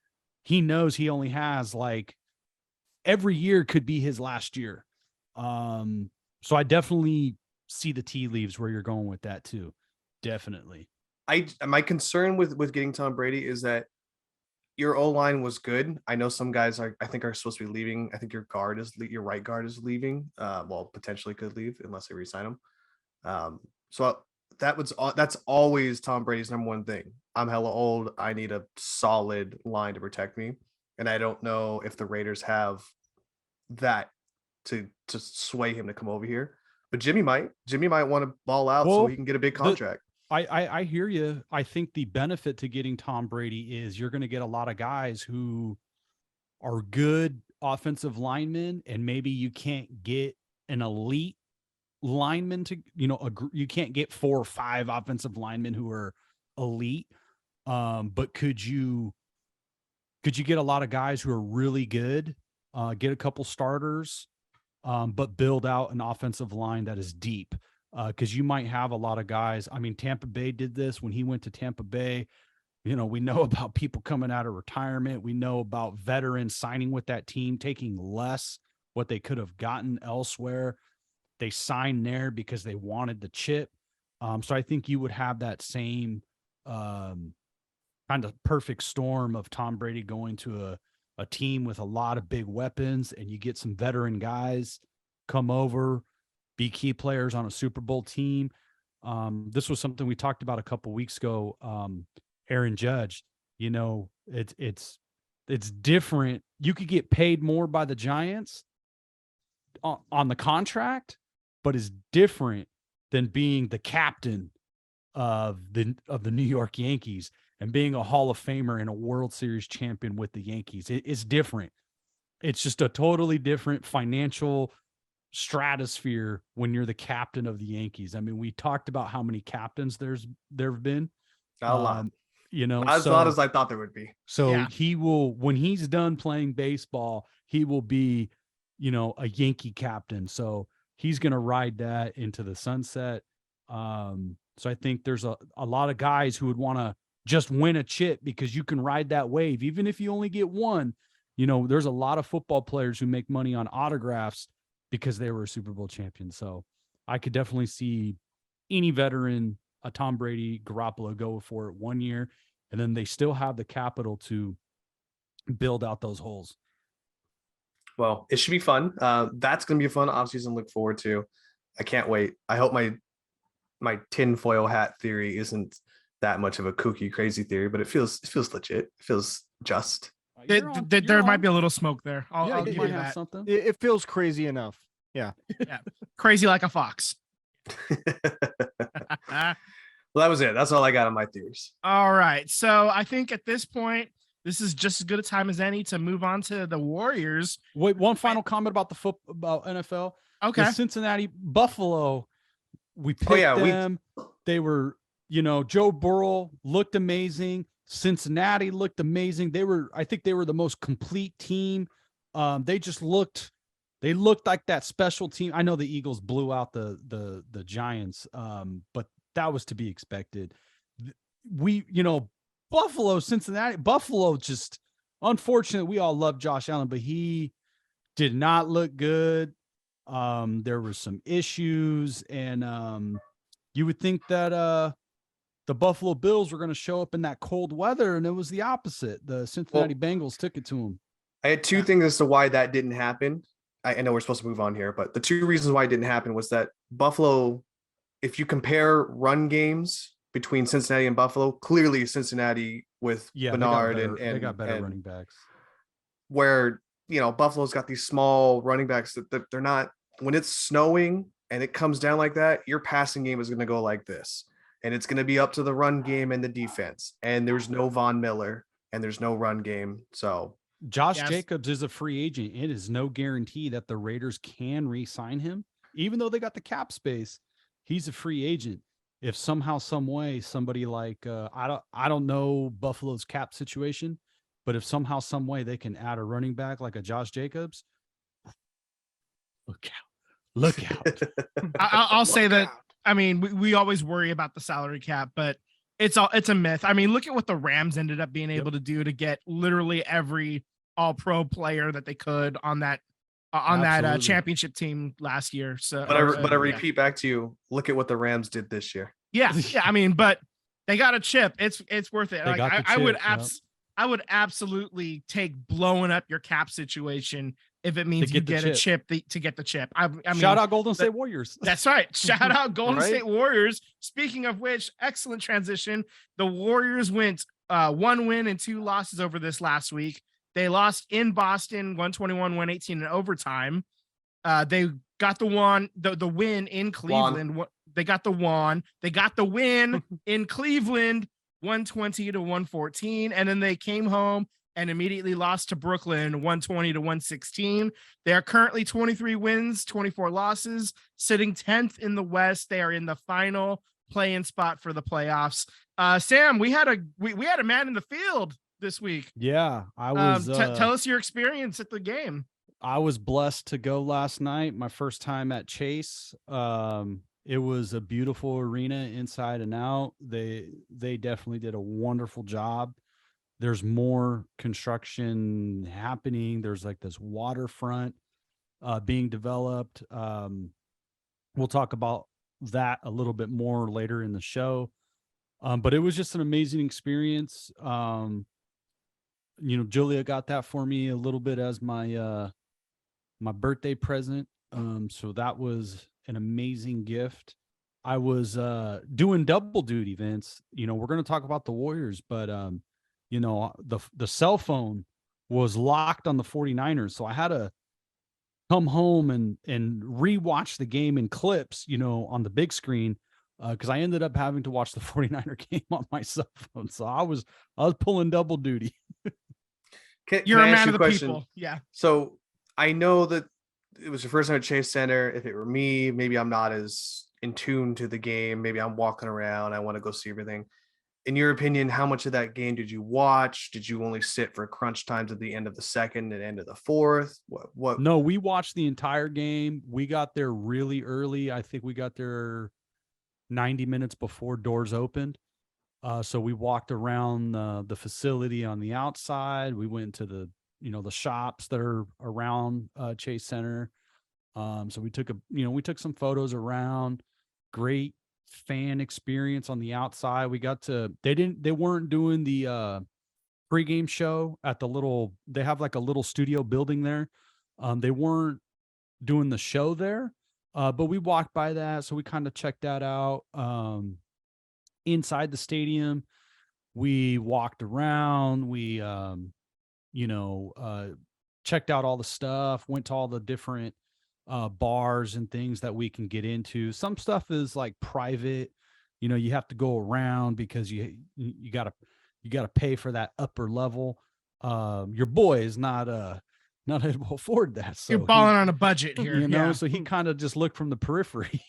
He knows he only has like every year could be his last year. So I definitely see the tea leaves where you're going with that too. Definitely. My concern with getting Tom Brady is that your O-line was good. I know some guys are supposed to be leaving. I think your right guard is leaving. Well, potentially could leave unless they re-sign him. So that's always Tom Brady's number one thing. I'm hella old. I need a solid line to protect me. And I don't know if the Raiders have that to sway him to come over here. But Jimmy might want to ball out so he can get a big contract. I hear you. I think the benefit to getting Tom Brady is you're going to get a lot of guys who are good offensive linemen, and maybe you can't get an elite lineman to, you can't get 4 or 5 offensive linemen who are elite. But could you get a lot of guys who are really good, get a couple starters, but build out an offensive line that is deep? Because you might have a lot of guys. I mean, Tampa Bay did this when he went to Tampa Bay. We know about people coming out of retirement. We know about veterans signing with that team, taking less what they could have gotten elsewhere. They signed there because they wanted the chip. So I think you would have that same kind of perfect storm of Tom Brady going to a team with a lot of big weapons, and you get some veteran guys come over, be key players on a Super Bowl team. This was something we talked about a couple weeks ago. Aaron Judge, it's different. You could get paid more by the Giants on the contract, but it's different than being the captain of the New York Yankees and being a Hall of Famer and a World Series champion with the Yankees. It's different. It's just a totally different financial stratosphere when you're the captain of the Yankees. I mean, we talked about how many captains there have been. A lot. You know, Not as lot as I thought there would be. So Yeah. he will, when he's done playing baseball, he will be, you know, a Yankee captain. So he's going to ride that into the sunset. So I think there's a lot of guys who would want to just win a chip because you can ride that wave. Even if you only get one, you know, there's a lot of football players who make money on autographs because they were a Super Bowl champion. So I could definitely see any veteran, a Tom Brady, Garoppolo go for it 1 year, and then they still have the capital to build out those holes. Well, it should be fun. That's going to be a fun offseason to look forward to. I can't wait. I hope my tinfoil hat theory isn't that much of a kooky, crazy theory, but it feels legit. It feels just. There might be a little smoke there. I'll give you that. Something. It feels crazy enough. Yeah. Crazy like a fox. Well, that was it. That's all I got on my theories. All right. So I think at this point, this is just as good a time as any to move on to the Warriors. Wait, one final comment about about NFL. Okay. The Cincinnati Buffalo, we picked them. They were, you know, Joe Burrow looked amazing. Cincinnati looked amazing. I think they were the most complete team. They looked like that special team. I know the Eagles blew out the Giants, but that was to be expected. Buffalo, Cincinnati, Buffalo, just unfortunate. We all love Josh Allen, but he did not look good. There were some issues, and you would think that the Buffalo Bills were going to show up in that cold weather, and it was the opposite. The Cincinnati Bengals took it to them. I had two things as to why that didn't happen. I know we're supposed to move on here, but the two reasons why it didn't happen was that Buffalo, if you compare run games between Cincinnati and Buffalo, clearly Cincinnati with Bernard they got better running backs. Where, you know, Buffalo's got these small running backs that they're not, when it's snowing and it comes down like that, your passing game is going to go like this. And it's going to be up to the run game and the defense. And there's no Von Miller and there's no run game. So Josh Jacobs is a free agent. It is no guarantee that the Raiders can re-sign him. Even though they got the cap space, he's a free agent. If somehow, some way, somebody like I don't know Buffalo's cap situation, but if somehow, some way they can add a running back like a Josh Jacobs, look out. I'll say that. I mean, we always worry about the salary cap, but it's a myth. I mean, look at what the Rams ended up being able to do to get literally every all-pro player that they could on that championship team last year. So, but I repeat back to you, look at what the Rams did this year. Yeah. I mean, but they got a chip. It's worth it. Like I would absolutely take blowing up your cap situation if it means you get a chip to get the chip. I mean, shout out Golden State Warriors. That's right. Shout out Golden State Warriors. Speaking of which, excellent transition. The Warriors went 1 win and 2 losses over this last week. They lost in Boston 121-118 in overtime. They got the win in Cleveland. They got the win in Cleveland 120-114, and then they came home and immediately lost to Brooklyn 120-116. They are currently 23 wins, 24 losses, sitting 10th in the West. They are in the final play-in spot for the playoffs. Sam, we had a man in the field this week. Yeah, I was. Tell us your experience at the game. I was blessed to go last night. My first time at Chase. It was a beautiful arena inside and out. They definitely did a wonderful job. There's more construction happening. There's like this waterfront being developed. We'll talk about that a little bit more later in the show. But it was just an amazing experience. Julia got that for me a little bit as my my birthday present. So that was an amazing gift. I was doing double duty, Vince. We're going to talk about the Warriors, but the cell phone was locked on the 49ers. So I had to come home and rewatch the game in clips, on the big screen because I ended up having to watch the 49er game on my cell phone. So I was pulling double duty. You're Can a I ask man you of the question? people. Yeah. So I know that it was your first time at Chase Center. If it were me, maybe I'm not as in tune to the game. Maybe I'm walking around. I want to go see everything. In your opinion, how much of that game did you watch? Did you only sit for crunch times at the end of the second and end of the fourth? What? No, we watched the entire game. We got there really early. I think we got there 90 minutes before doors opened. So we walked around the facility on the outside. We went to the shops that are around Chase Center. So we took some photos around. Great fan experience on the outside. They weren't doing the pregame show at they have like a little studio building there. They weren't doing the show there, but we walked by that. So we kind of checked that out. Inside the stadium, we walked around. We, checked out all the stuff, went to all the different bars and things that we can get into. Some stuff is like private, you have to go around because you gotta pay for that upper level. Your boy is not able to afford that. So You're balling on a budget here. Yeah. so he kind of just looked from the periphery.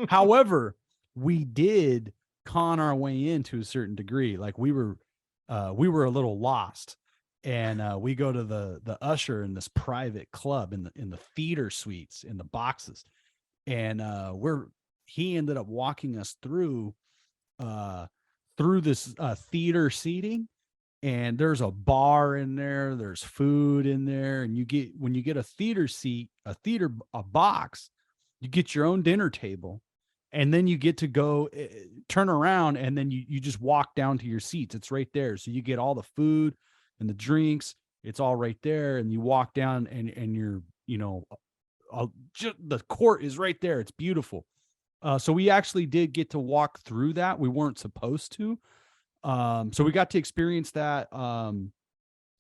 However, we did con our way in to a certain degree. Like we were a little lost. And we go to the usher in this private club in the theater suites in the boxes, and he ended up walking us through this theater seating, and there's a bar in there, there's food in there, and when you get a theater seat, a box, you get your own dinner table, and then you get to go turn around, and then you just walk down to your seats. It's right there, so you get all the food and the drinks, it's all right there. And you walk down and you're, just the court is right there. It's beautiful. So we actually did get to walk through that. We weren't supposed to. So we got to experience that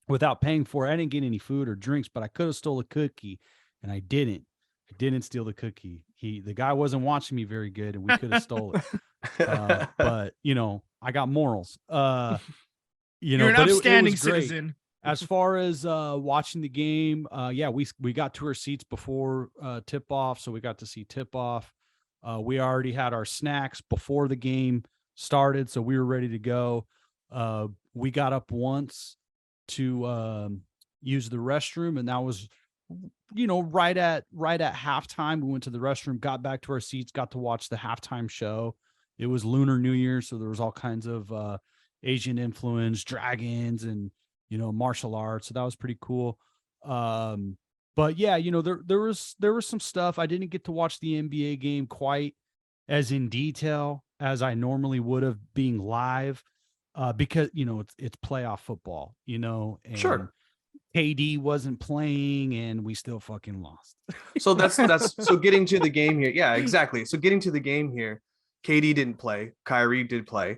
without paying for it. I didn't get any food or drinks, but I could have stole a cookie, and I didn't. I didn't steal the cookie. The guy wasn't watching me very good, and we could have stole it. But I got morals. You're an but upstanding it was great. citizen. As far as watching the game, we got to our seats before tip off, so we got to see tip off. We already had our snacks before the game started, so we were ready to go. We got up once to use the restroom, and that was right at halftime. We went to the restroom, got back to our seats, got to watch the halftime show. It was Lunar New Year, so there was all kinds of Asian influence, dragons, and martial arts. So that was pretty cool. But yeah, there was some stuff. I didn't get to watch the NBA game quite as in detail as I normally would have, being live, because it's playoff football, and Sure. KD wasn't playing and we still fucking lost. So that's so getting to the game here. Yeah, exactly. So getting to the game here, KD didn't play, Kyrie did play.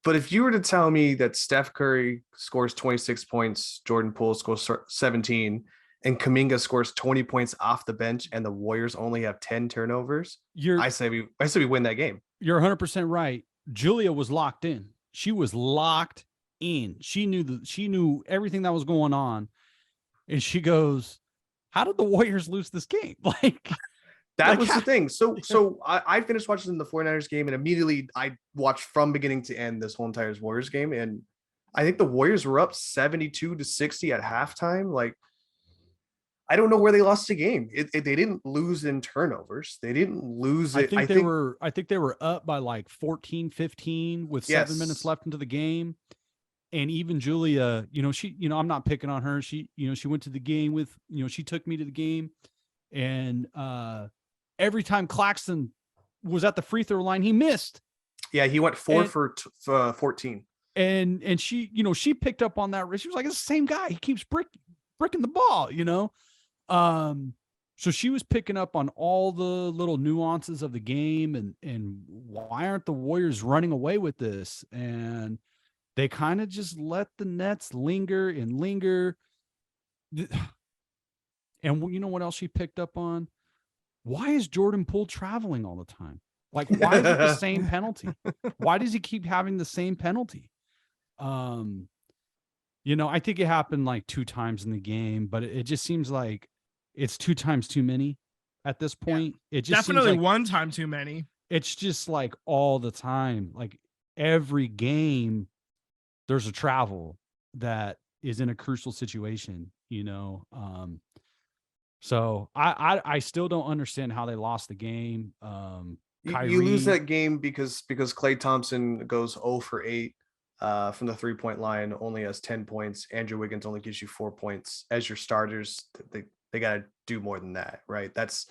But if you were to tell me that Steph Curry scores 26 points, Jordan Poole scores 17, and Kuminga scores 20 points off the bench, and the Warriors only have 10 turnovers, I say we win that game. You're 100% right. Julia was locked in. She was locked in. She knew everything that was going on, and she goes, "How did the Warriors lose this game?" That was the thing. So I finished watching the 49ers game, and immediately I watched from beginning to end this whole entire Warriors game. And I think the Warriors were up 72-60 at halftime. I don't know where they lost the game. They didn't lose in turnovers. They didn't lose it. I think they were up by 14-15 with 7 minutes left into the game. And even Julia, she, I'm not picking on her. She, she went to the game with, she took me to the game, and every time Claxton was at the free throw line, he missed. Yeah, he went 4 for 14. And she, she picked up on that. She was like, "It's the same guy. He keeps bricking the ball," So she was picking up on all the little nuances of the game, and why aren't the Warriors running away with this? And they kind of just let the Nets linger. And you know what else she picked up on? why is Jordan Poole traveling all the time? Like, why is it the same penalty? Why does he keep having the same penalty? I think it happened like 2 times in the game, but it just seems like it's 2 times too many at this point. It just Definitely seems like one time too many. it's just like all the time. Like every game, there's a travel that is in a crucial situation, So I still don't understand how they lost the game. You lose Kyrie, that game because Klay Thompson goes 0 for 8 from the 3-point line, only has 10 points. Andrew Wiggins only gives you 4 points. As your starters, they got to do more than that, right? That's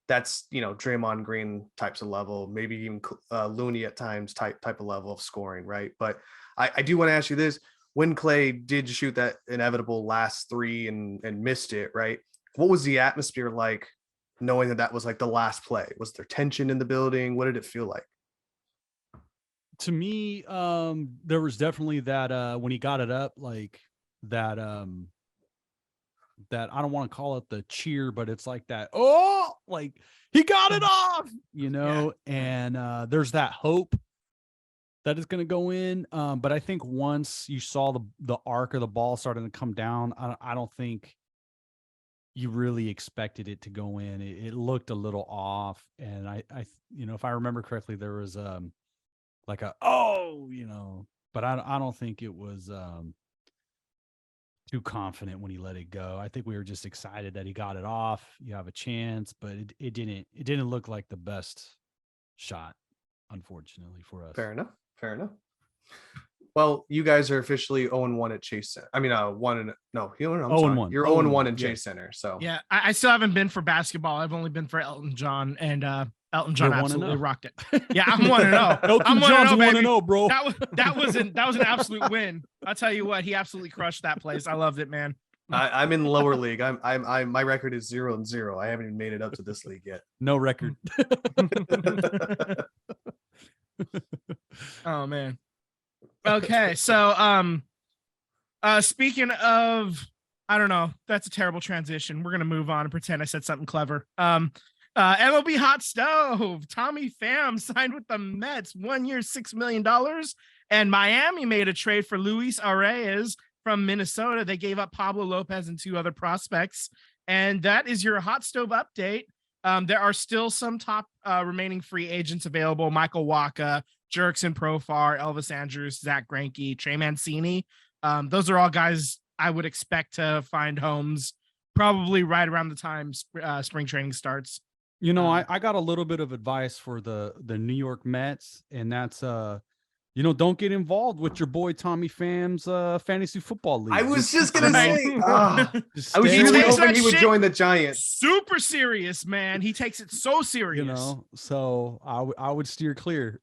Draymond Green types of level, maybe even Looney at times type of level of scoring, right? But I do want to ask you this: when Klay did shoot that inevitable last 3 and missed it, right? What was the atmosphere like, knowing that was like the last play? Was there tension in the building? What did it feel like? to me, there was definitely that when he got it up, like that that I don't want to call it the cheer, but it's like that, oh, like he got it off, and there's that hope that it's going to go in. But I think once you saw the arc of the ball starting to come down, I don't think you really expected it to go in. It looked a little off. And I if I remember correctly, there was like a, but I don't think it was too confident when he let it go. I think we were just excited that he got it off. You have a chance, but it didn't look like the best shot, unfortunately, for us. Fair enough. Well, you guys are officially 0-1 at Chase Center. I mean, you're 0-1. You're 0-1 in Chase Center. So yeah, I still haven't been for basketball. I've only been for Elton John, and Elton John absolutely rocked it. Yeah, I'm 1-0. Elton John's 1-0, bro. That was an absolute win. I'll tell you what, he absolutely crushed that place. I loved it, man. I'm in lower league. I'm my record is 0-0. I haven't even made it up to this league yet. No record. Oh man. Okay, so speaking of, I don't know, that's a terrible transition. We're gonna move on and pretend I said something clever. MLB hot stove. Tommy Pham signed with the Mets, 1 year, $6 million, and Miami made a trade for Luis Arraez from Minnesota. They gave up Pablo Lopez and 2 other prospects, and that is your hot stove update. There are still some top remaining free agents available: Michael Wacha, Jurickson Profar, Elvis Andrus, Zach Greinke, Trey Mancini. Those are all guys I would expect to find homes probably right around the time spring training starts. I got a little bit of advice for the New York Mets, and that's don't get involved with your boy Tommy Pham's fantasy football league. I was just gonna say, I was really hoping he would join the Giants. Super serious, man. He takes it so serious. So I would steer clear.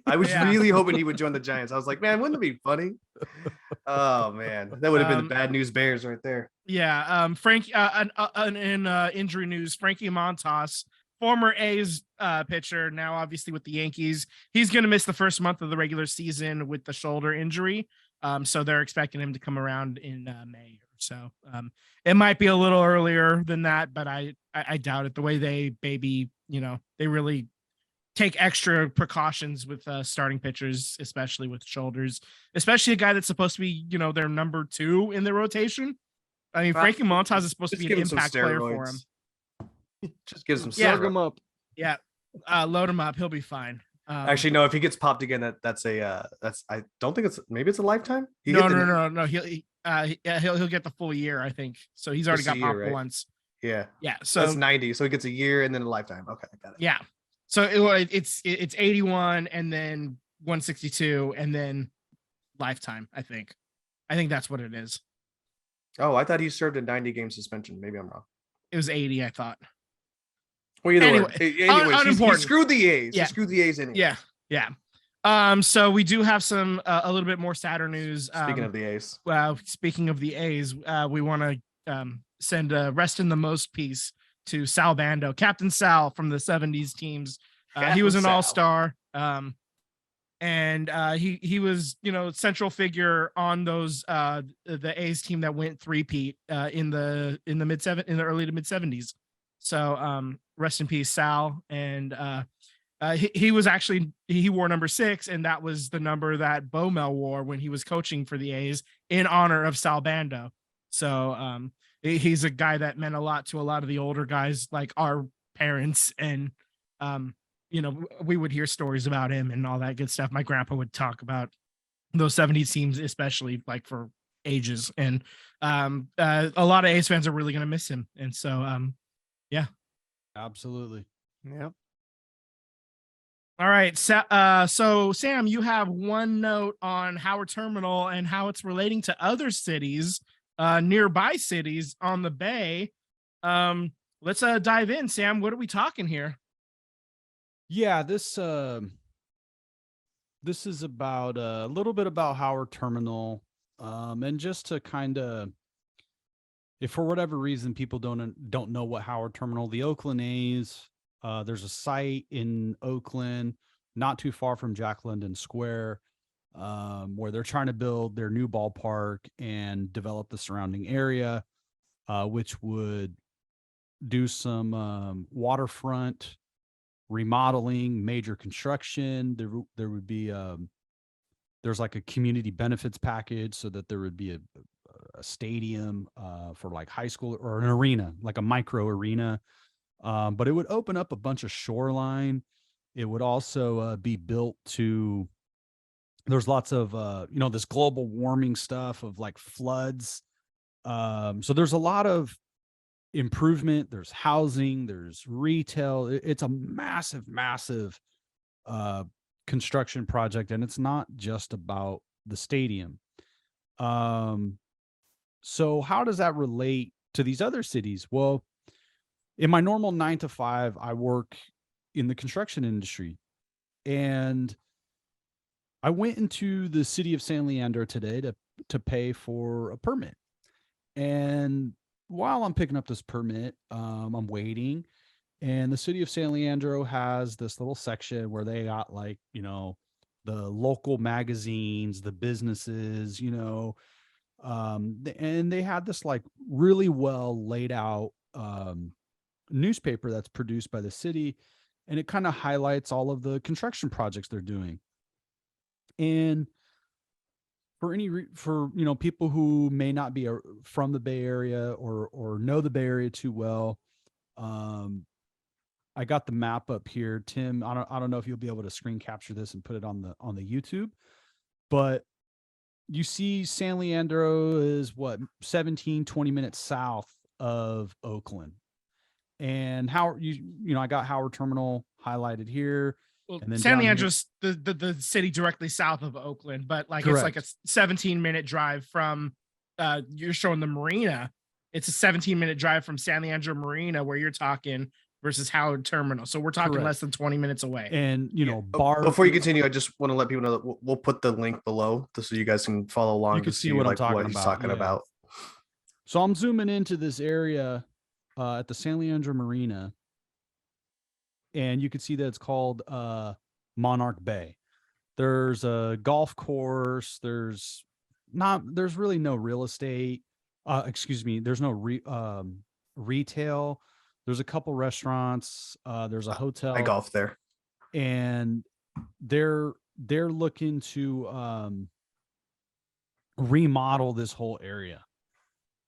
I was really hoping he would join the Giants. I was like, man, wouldn't it be funny? Oh man, that would have been the bad news Bears right there. Yeah. Frank. In injury news, Frankie Montas, former A's pitcher, now obviously with the Yankees, he's going to miss the first month of the regular season with the shoulder injury. So they're expecting him to come around in May or so. It might be a little earlier than that, but I doubt it. The way they they really take extra precautions with starting pitchers, especially with shoulders, especially a guy that's supposed to be, their number 2 in the rotation. I mean, Frankie Montas is supposed to be an impact player for him. Just gives him slug him up. Yeah, load him up. He'll be fine. Actually, no. If he gets popped again, that's I don't think maybe it's a lifetime. No. He'll get the full year, I think. So he's already got popped once. Yeah. So that's 90. So he gets a year and then a lifetime. Okay, I got it. Yeah. So it's 81 and then 162 and then lifetime. I think that's what it is. Oh, I thought he served a 90-game suspension. Maybe I'm wrong. It was 80, I thought. Well, anyways, he screwed the A's. Yeah. He screwed the A's anyway. Yeah. So we do have some a little bit more sadder news. Speaking of the A's. Speaking of the A's, we want to send a rest in the most piece to Sal Bando, Captain Sal from the 70s teams. He was an all-star. And he was, central figure on those the A's team that went 3-peat in the early to mid 70s. So rest in peace, Sal. And he was actually, he wore number 6, and that was the number that Bomel wore when he was coaching for the A's in honor of Sal Bando. So he's a guy that meant a lot to a lot of the older guys, like our parents. And we would hear stories about him and all that good stuff. My grandpa would talk about those 70s teams, especially like for ages. And a lot of A's fans are really going to miss him. And so yeah, Absolutely. Yeah. all right. So Sam, you have one note on Howard Terminal and how it's relating to other cities, nearby cities on the bay. Let's dive in, Sam. What are we talking here? Yeah, this is about a little bit about Howard Terminal, and just to kind of, if for whatever reason people don't know what Howard Terminal, the Oakland A's, there's a site in Oakland, not too far from Jack London Square, where they're trying to build their new ballpark and develop the surrounding area, which would do some waterfront remodeling, major construction. There would be there's like a community benefits package, so that there would be a stadium for like high school, or an arena, like a micro arena. But it would open up a bunch of shoreline. It would also be built to, there's lots of this global warming stuff of like floods. So there's a lot of improvement. There's housing, there's retail. It's a massive construction project, and it's not just about the stadium. So how does that relate to these other cities? Well, in my normal 9 to 5, I work in the construction industry, and I went into the city of San Leandro today to pay for a permit. And while I'm picking up this permit, I'm waiting, and the city of San Leandro has this little section where they got like, the local magazines, the businesses, and they had this like really well laid out newspaper that's produced by the city, and it kind of highlights all of the construction projects they're doing. And for people who may not be from the Bay Area or know the Bay Area too well, I got the map up here. Tim, I don't know if you'll be able to screen capture this and put it on the YouTube, but you see San Leandro is what, 17-20 minutes south of Oakland. And Howard, I got Howard Terminal highlighted here. Well, and then San down Leandro's the city directly south of Oakland, but like Correct. it's like a 17-minute drive from you're showing the marina. It's a 17-minute drive from San Leandro Marina where you're talking versus Howard Terminal. So we're talking Correct. less than 20 minutes away. And Before you continue, I just want to let people know that we'll put the link below so you guys can follow along. You can to see what I'm talking he's about. talking Yeah. about. So I'm zooming into this area at the San Leandro Marina, and you can see that it's called Monarch Bay. There's a golf course. There's really no real estate. There's no retail. There's a couple restaurants. There's a hotel. I golf there. And they're looking to remodel this whole area.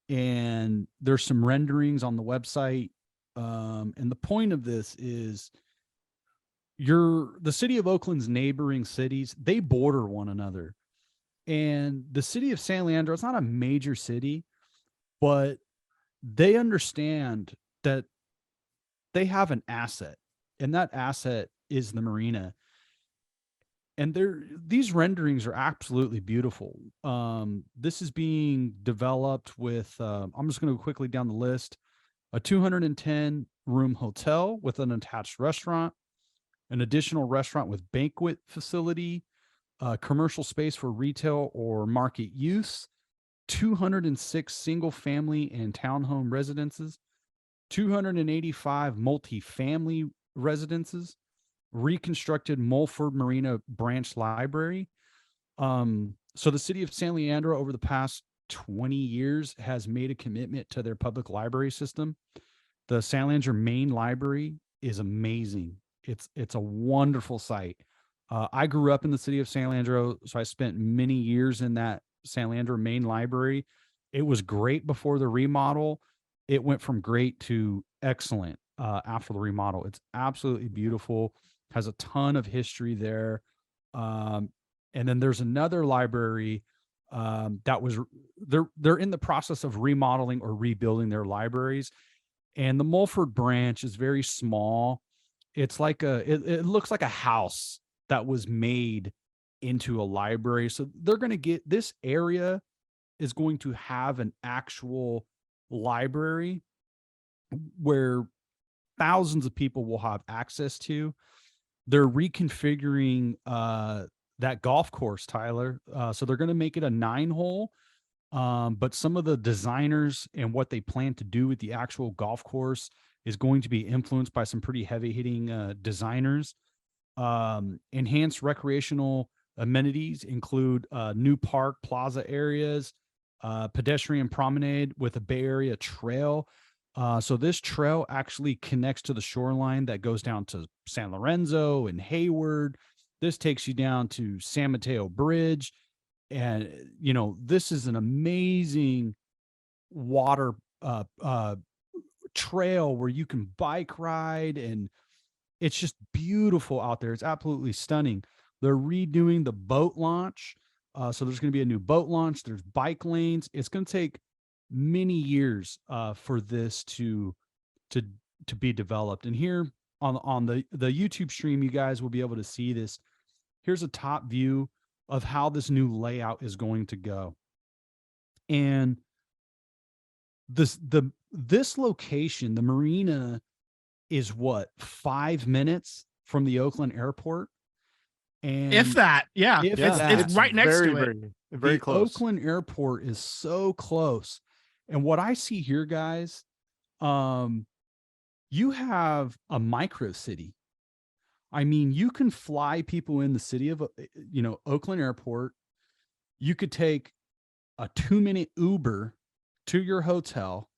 And there's some renderings on the website. And the point of this is the city of Oakland's neighboring cities, they border one another. And the city of San Leandro, it's not a major city, but they understand that they have an asset, and that asset is the marina. And these renderings are absolutely beautiful. This is being developed with, I'm just going to go quickly down the list, a 210 room hotel with an attached restaurant, an additional restaurant with banquet facility, commercial space for retail or market use, 206 single family and townhome residences, 285 multi-family residences, reconstructed Mulford Marina branch library. So the city of San Leandro over the past 20 years has made a commitment to their public library system. The San Leandro main library is amazing. It's a wonderful site. I grew up in the city of San Leandro, so I spent many years in that San Leandro main library. It was great before the remodel. It went from great to excellent after the remodel. It's absolutely beautiful. Has a ton of history there. Um, and then there's another library that was they're in the process of remodeling or rebuilding their libraries. And the Mulford branch is very small. It's like it looks like a house that was made into a library. So they're going to get this area is going to have an actual library where thousands of people will have access to. They're reconfiguring that golf course, Tyler. So they're going to make it a 9-hole. But some of the designers and what they plan to do with the actual golf course is going to be influenced by some pretty heavy hitting designers. Enhanced recreational amenities include new park plaza areas, pedestrian promenade with a Bay Area trail. So this trail actually connects to the shoreline that goes down to San Lorenzo and Hayward. This takes you down to San Mateo Bridge. And, this is an amazing water trail where you can bike ride, and it's just beautiful out there. It's absolutely stunning. They're redoing the boat launch. So there's going to be a new boat launch. There's bike lanes. It's going to take many years for this to be developed. And here on the YouTube stream, you guys will be able to see this. Here's a top view of how this new layout is going to go. And this location, the marina, is what, 5 minutes from the Oakland airport? And If that, yeah, if it's that. right next to it. Very the close. Oakland airport is so close. And what I see here, guys, you have a micro city. I mean, you can fly people in the city of, Oakland airport. You could take a 2-minute Uber to your hotel,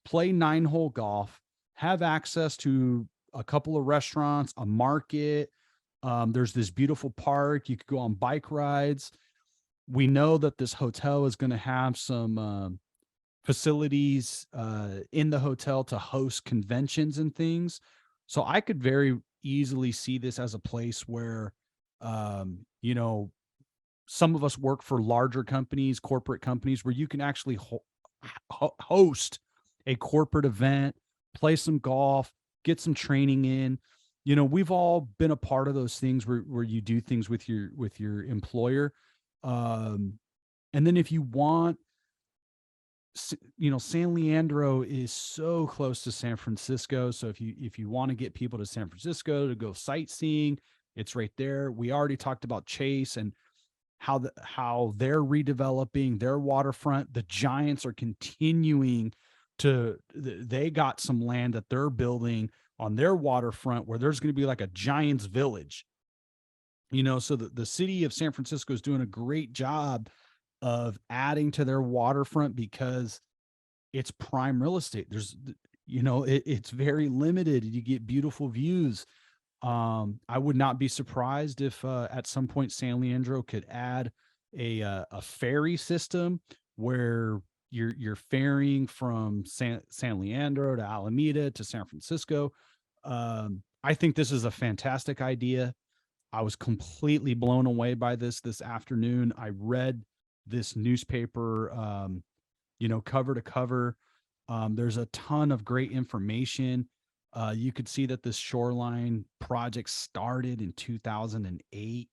play 9-hole golf, have access to a couple of restaurants, a market. There's this beautiful park. You could go on bike rides. We know that this hotel is going to have some facilities in the hotel to host conventions and things. So I could very easily see this as a place where, some of us work for larger companies, corporate companies, where you can actually host a corporate event, play some golf, get some training in. We've all been a part of those things where you do things with your employer. And then if you want, San Leandro is so close to San Francisco. So if you want to get people to San Francisco to go sightseeing, it's right there. We already talked about Chase and how they're redeveloping their waterfront. The Giants are continuing they got some land that they're building on their waterfront where there's going to be like a Giants village. So the city of San Francisco is doing a great job of adding to their waterfront because it's prime real estate. There's, it's very limited. You get beautiful views. I would not be surprised if at some point San Leandro could add a ferry system where you're ferrying from San Leandro to Alameda to San Francisco. I think this is a fantastic idea. I was completely blown away by this afternoon. I read this newspaper, cover to cover. There's a ton of great information. You could see that this shoreline project started in 2008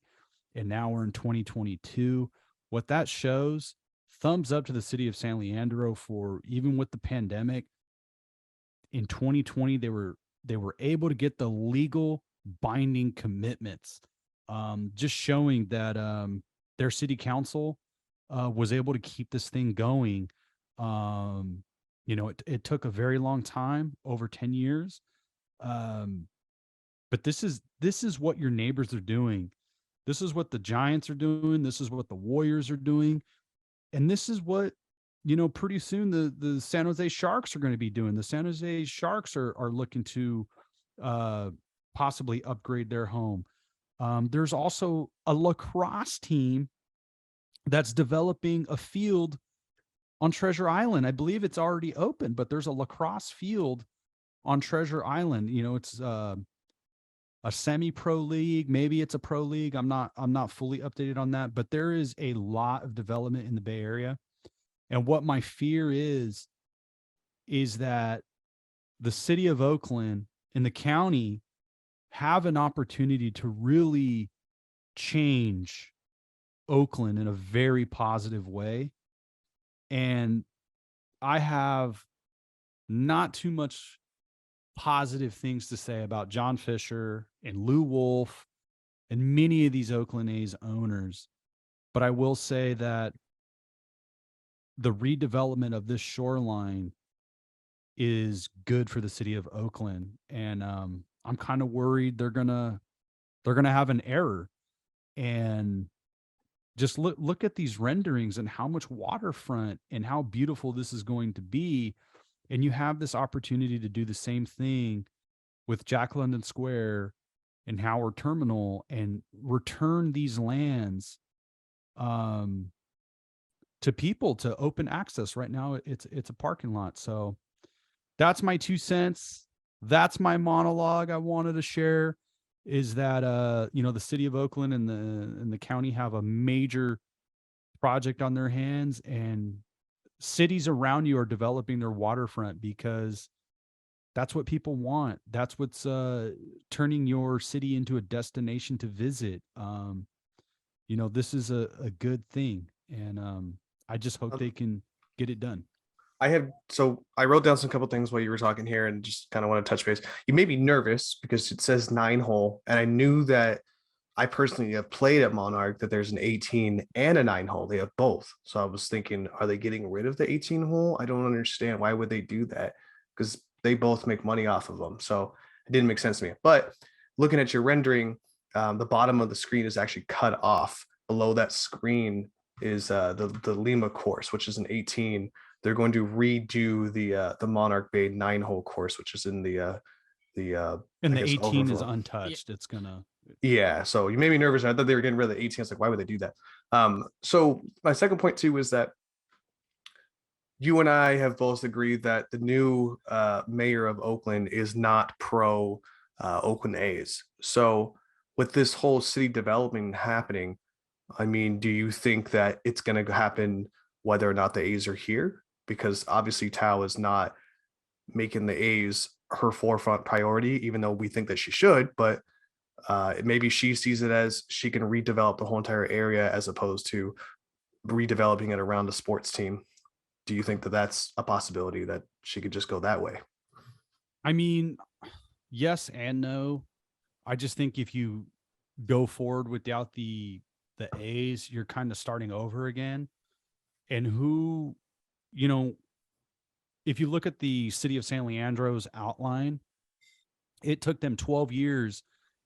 and now we're in 2022. What that shows, thumbs up to the city of San Leandro for, even with the pandemic, in 2020, they were able to get the legal binding commitments, just showing that their city council was able to keep this thing going. It took a very long time, over 10 years. But this is what your neighbors are doing. This is what the Giants are doing. This is what the Warriors are doing. And this is what pretty soon the San Jose Sharks are going to be doing. The San Jose Sharks are looking to possibly upgrade their home. There's also a lacrosse team that's developing a field on Treasure Island. I believe it's already open, but there's a lacrosse field on Treasure Island. It's a semi-pro league. Maybe it's a pro league. I'm not fully updated on that, but there is a lot of development in the Bay Area. And what my fear is that the city of Oakland and the county have an opportunity to really change Oakland in a very positive way. And I have not too much positive things to say about John Fisher and Lou Wolf and many of these Oakland A's owners. But I will say that the redevelopment of this shoreline is good for the city of Oakland. And I'm kind of worried they're gonna have an error. And just look at these renderings and how much waterfront and how beautiful this is going to be. And you have this opportunity to do the same thing with Jack London Square and Howard Terminal and return these lands to people, to open access. Right now it's a parking lot. So that's my 2 cents. That's my monologue I wanted to share, is that the city of Oakland and the county have a major project on their hands, and cities around you are developing their waterfront because that's what people want. That's what's turning your city into a destination to visit. This is a good thing, and I just hope they can get it done. I wrote down some couple things while you were talking here and just kind of want to touch base. You made me nervous because it says 9-hole, and I knew that I personally have played at Monarch that there's an 18 and a 9-hole. They have both. So I was thinking, are they getting rid of the 18-hole? I don't understand. Why would they do that? Because they both make money off of them. So it didn't make sense to me. But looking at your rendering, the bottom of the screen is actually cut off. Below that screen is the Lima course, which is an 18. They're going to redo the Monarch Bay 9-hole course, which is in the and the 18 overflow is untouched. It's gonna. Yeah, so you made me nervous. I thought they were getting rid of the 18. It's like, why would they do that? So my second point too is that you and I have both agreed that the new mayor of Oakland is not pro Oakland A's. So with this whole city development happening, I mean, do you think that it's going to happen whether or not the A's are here? Because obviously Tao is not making the A's her forefront priority, even though we think that she should, but maybe she sees it as she can redevelop the whole entire area as opposed to redeveloping it around a sports team. Do you think that that's a possibility that she could just go that way? I mean, yes and no. I just think if you go forward without the A's, you're kind of starting over again. And who, if you look at the city of San Leandro's outline, it took them 12 years.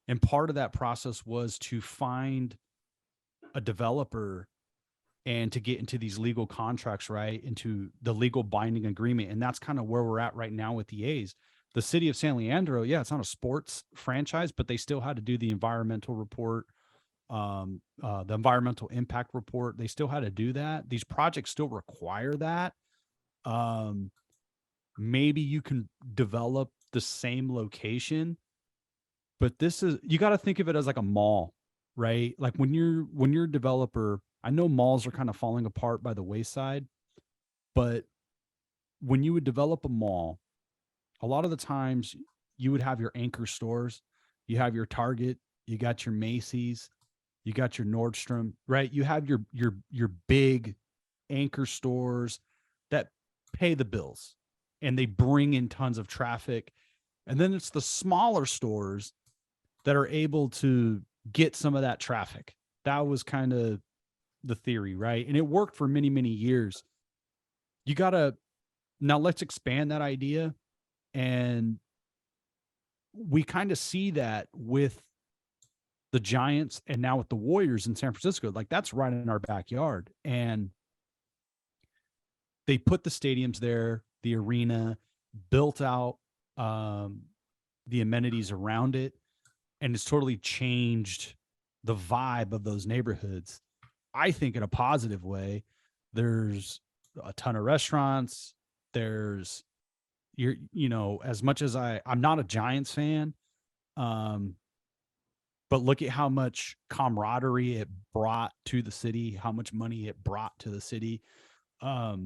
And part of that process was to find a developer and to get into these legal contracts, right? Into the legal binding agreement. And that's kind of where we're at right now with the A's. The city of San Leandro, yeah, it's not a sports franchise, but they still had to do the environmental report, the environmental impact report. They still had to do that. These projects still require that. Maybe you can develop the same location, but you got to think of it as like a mall, right? Like when you're a developer, I know malls are kind of falling apart by the wayside, but when you would develop a mall, a lot of the times you would have your anchor stores, you have your Target, you got your Macy's, you got your Nordstrom, right? You have your big anchor stores that pay the bills and they bring in tons of traffic. And then it's the smaller stores that are able to get some of that traffic. That was kind of the theory, right? And it worked for many, many years. Now let's expand that idea. And we kind of see that with the Giants and now with the Warriors in San Francisco. Like that's right in our backyard. And they put the stadiums there, the arena, built out the amenities around it, and it's totally changed the vibe of those neighborhoods. I think in a positive way. There's a ton of restaurants. There's as much as I'm not a Giants fan, but look at how much camaraderie it brought to the city, how much money it brought to the city. Or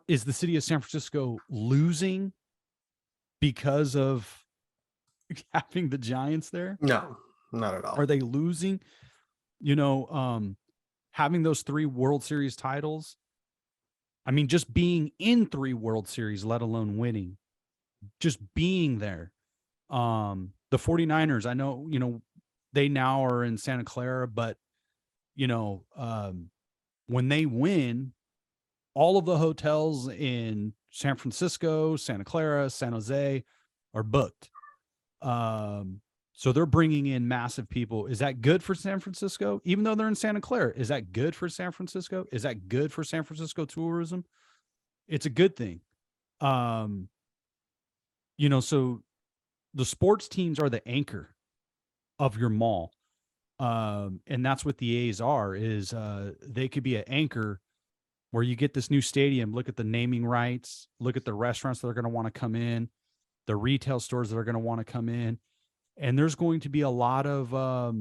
is the city of San Francisco losing because of having the Giants there? No, not at all. Are they losing? Having those 3 World Series titles. I mean, just being in 3 World Series, let alone winning, just being there. The 49ers, I know, they now are in Santa Clara, but when they win, all of the hotels in San Francisco, Santa Clara, San Jose are booked. So they're bringing in massive people. Is that good for San Francisco? Even though they're in Santa Clara, is that good for San Francisco? Is that good for San Francisco tourism? It's a good thing. So the sports teams are the anchor of your mall. And that's what the A's are, is they could be an anchor where you get this new stadium. Look at the naming rights, look at the restaurants that are going to want to come in, the retail stores that are going to want to come in. And there's going to be a lot of, I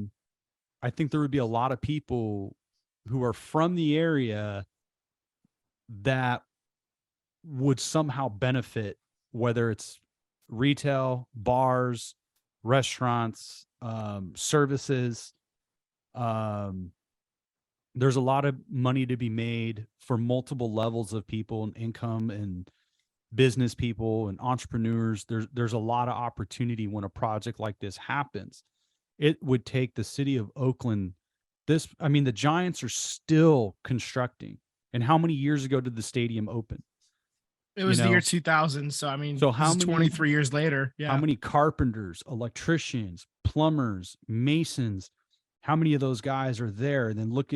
think there would be a lot of people who are from the area that would somehow benefit, whether it's retail, bars, restaurants, services. There's a lot of money to be made for multiple levels of people and income and business people and entrepreneurs. There's a lot of opportunity when a project like this happens. It would take the city of Oakland. The Giants are still constructing. And how many years ago did the stadium open? It was the year 2000. So, how many 23 years later? Yeah. How many carpenters, electricians, plumbers, masons, how many of those guys are there? And then look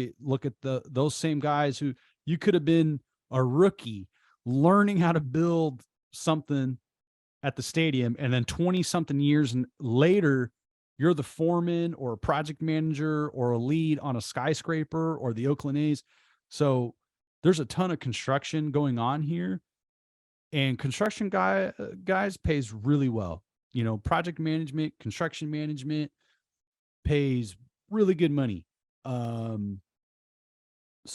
at those same guys who you could have been a rookie learning how to build something at the stadium, and then 20 something years later, you're the foreman or a project manager or a lead on a skyscraper or the Oakland A's. So there's a ton of construction going on here, and construction guys pays really well. Project management, construction management pays really good money. So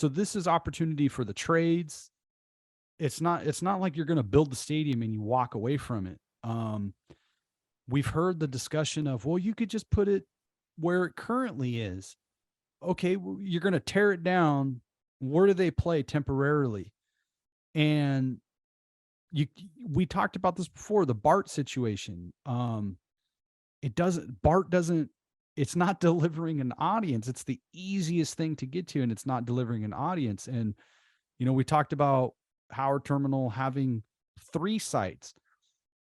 this is opportunity for the trades. It's not like you're going to build the stadium and you walk away from it. We've heard the discussion of, well, you could just put it where it currently is. Okay, well, you're going to tear it down. Where do they play temporarily? And we talked about this before, the Bart situation. It's not delivering an audience. It's the easiest thing to get to, and it's not delivering an audience. And, we talked about Howard Terminal having 3 sites.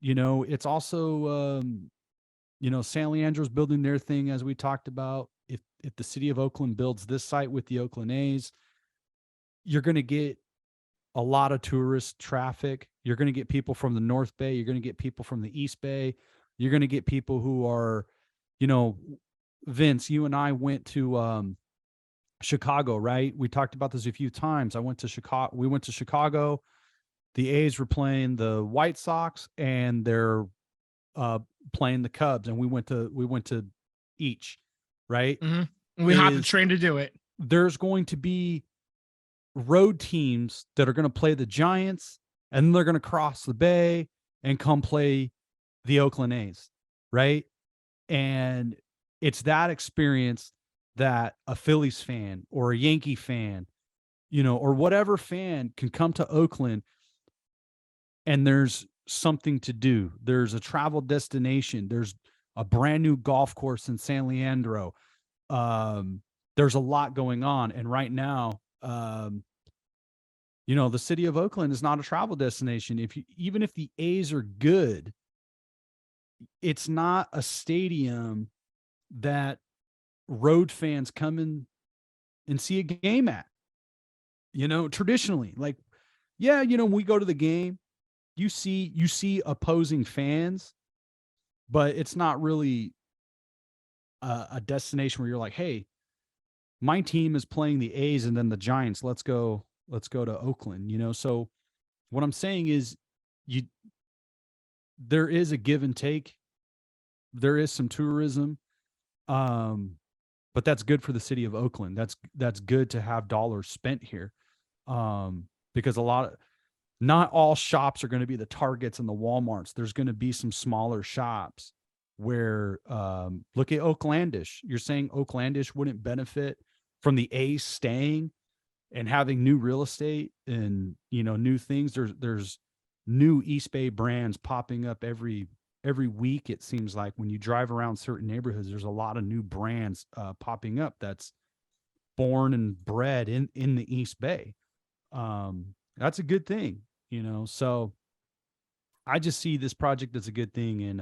It's also, San Leandro's building their thing, as we talked about. If the city of Oakland builds this site with the Oakland A's, you're going to get a lot of tourist traffic. You're going to get people from the North Bay. You're going to get people from the East Bay. You're going to get people who are, Vince, you and I went to Chicago, right? We talked about this a few times. We went to Chicago. The A's were playing the White Sox, and they're playing the Cubs, and we went to each, right? Mm-hmm. We hopped the train to do it. There's going to be road teams that are going to play the Giants, and then they're going to cross the bay and come play the Oakland A's, right? And it's that experience that a Phillies fan or a Yankee fan, or whatever fan can come to Oakland, and there's something to do. There's a travel destination. There's a brand new golf course in San Leandro. There's a lot going on. And right now, the city of Oakland is not a travel destination. Even if the A's are good, it's not a stadium that road fans come in and see a game at. Traditionally, like yeah, when we go to the game, you see opposing fans, but it's not really a destination where you're like, hey, my team is playing the A's and then the Giants. Let's go to Oakland. So what I'm saying is, there is a give and take. There is some tourism, but that's good for the city of Oakland. That's good to have dollars spent here, because not all shops are going to be the Targets and the Walmarts. There's going to be some smaller shops where, look at Oaklandish. You're saying Oaklandish wouldn't benefit from the A's staying and having new real estate and, new things. There's new East Bay brands popping up every week. It seems like when you drive around certain neighborhoods, there's a lot of new brands popping up that's born and bred in the East Bay. That's a good thing, so I just see this project as a good thing. And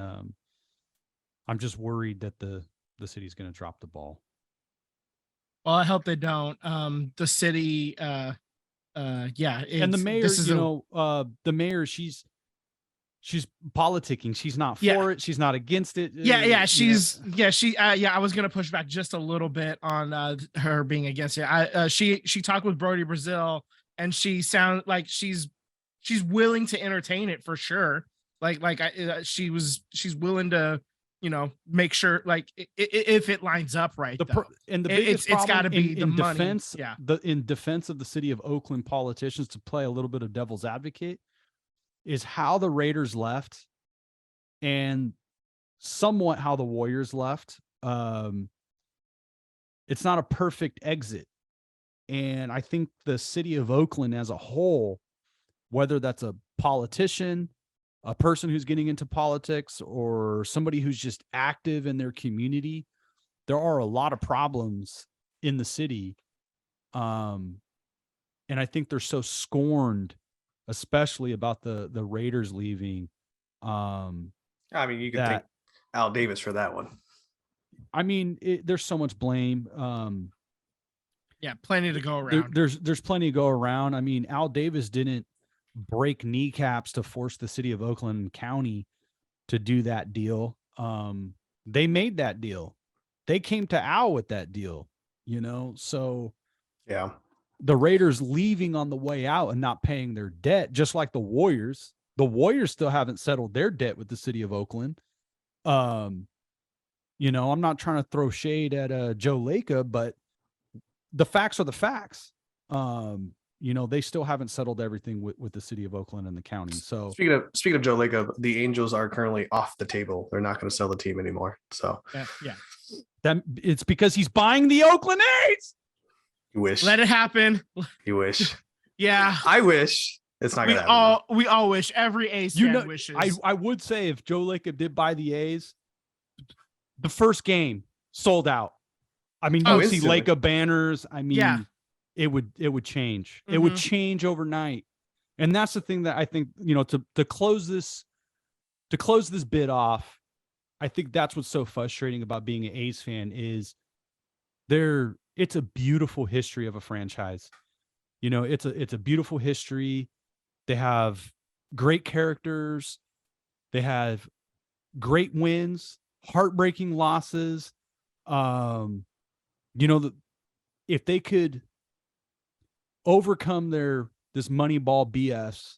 I'm just worried that the city's going to drop the ball. Well, I hope they don't. The city, yeah. And the mayor, the mayor, she's politicking. She's not for it. She's not against it. I was gonna push back just a little bit on her being against it. She talked with Brody Brazil, and she sounds like she's willing to entertain it for sure. She's willing to, make sure if it lines up right. And the biggest problem, it's got to be the money. Defense, in defense of the city of Oakland politicians, to play a little bit of devil's advocate, is how the Raiders left and somewhat how the Warriors left. It's not a perfect exit. And I think the city of Oakland as a whole, whether that's a politician, a person who's getting into politics, or somebody who's just active in their community, there are a lot of problems in the city. And I think they're so scorned, especially about the Raiders leaving. I mean, you can thank Al Davis for that one. I mean, there's so much blame. Plenty to go around. There's plenty to go around. I mean, Al Davis didn't break kneecaps to force the city of Oakland County to do that deal. They made that deal. They came to Al with that deal, so yeah. The Raiders leaving on the way out and not paying their debt, just like the Warriors. The Warriors still haven't settled their debt with the city of Oakland. I'm not trying to throw shade at Joe Lacob, but the facts are the facts. They still haven't settled everything with the city of Oakland and the county. So speaking of Joe Lacob, the Angels are currently off the table. They're not going to sell the team anymore. So that it's because he's buying the Oakland A's. You wish. Let it happen. You wish. Yeah. I wish. It's not going to happen. We all wish. Every A's fan wishes. I would say if Joe Lacob did buy the A's, the first game sold out. I mean, you would see Lacob banners. I mean, it would change. Mm-hmm. It would change overnight. And that's the thing that I think, to close this bid off, I think that's what's so frustrating about being an A's fan is it's a beautiful history of a franchise. It's a beautiful history. They have great characters. They have great wins, heartbreaking losses. If they could overcome this Moneyball BS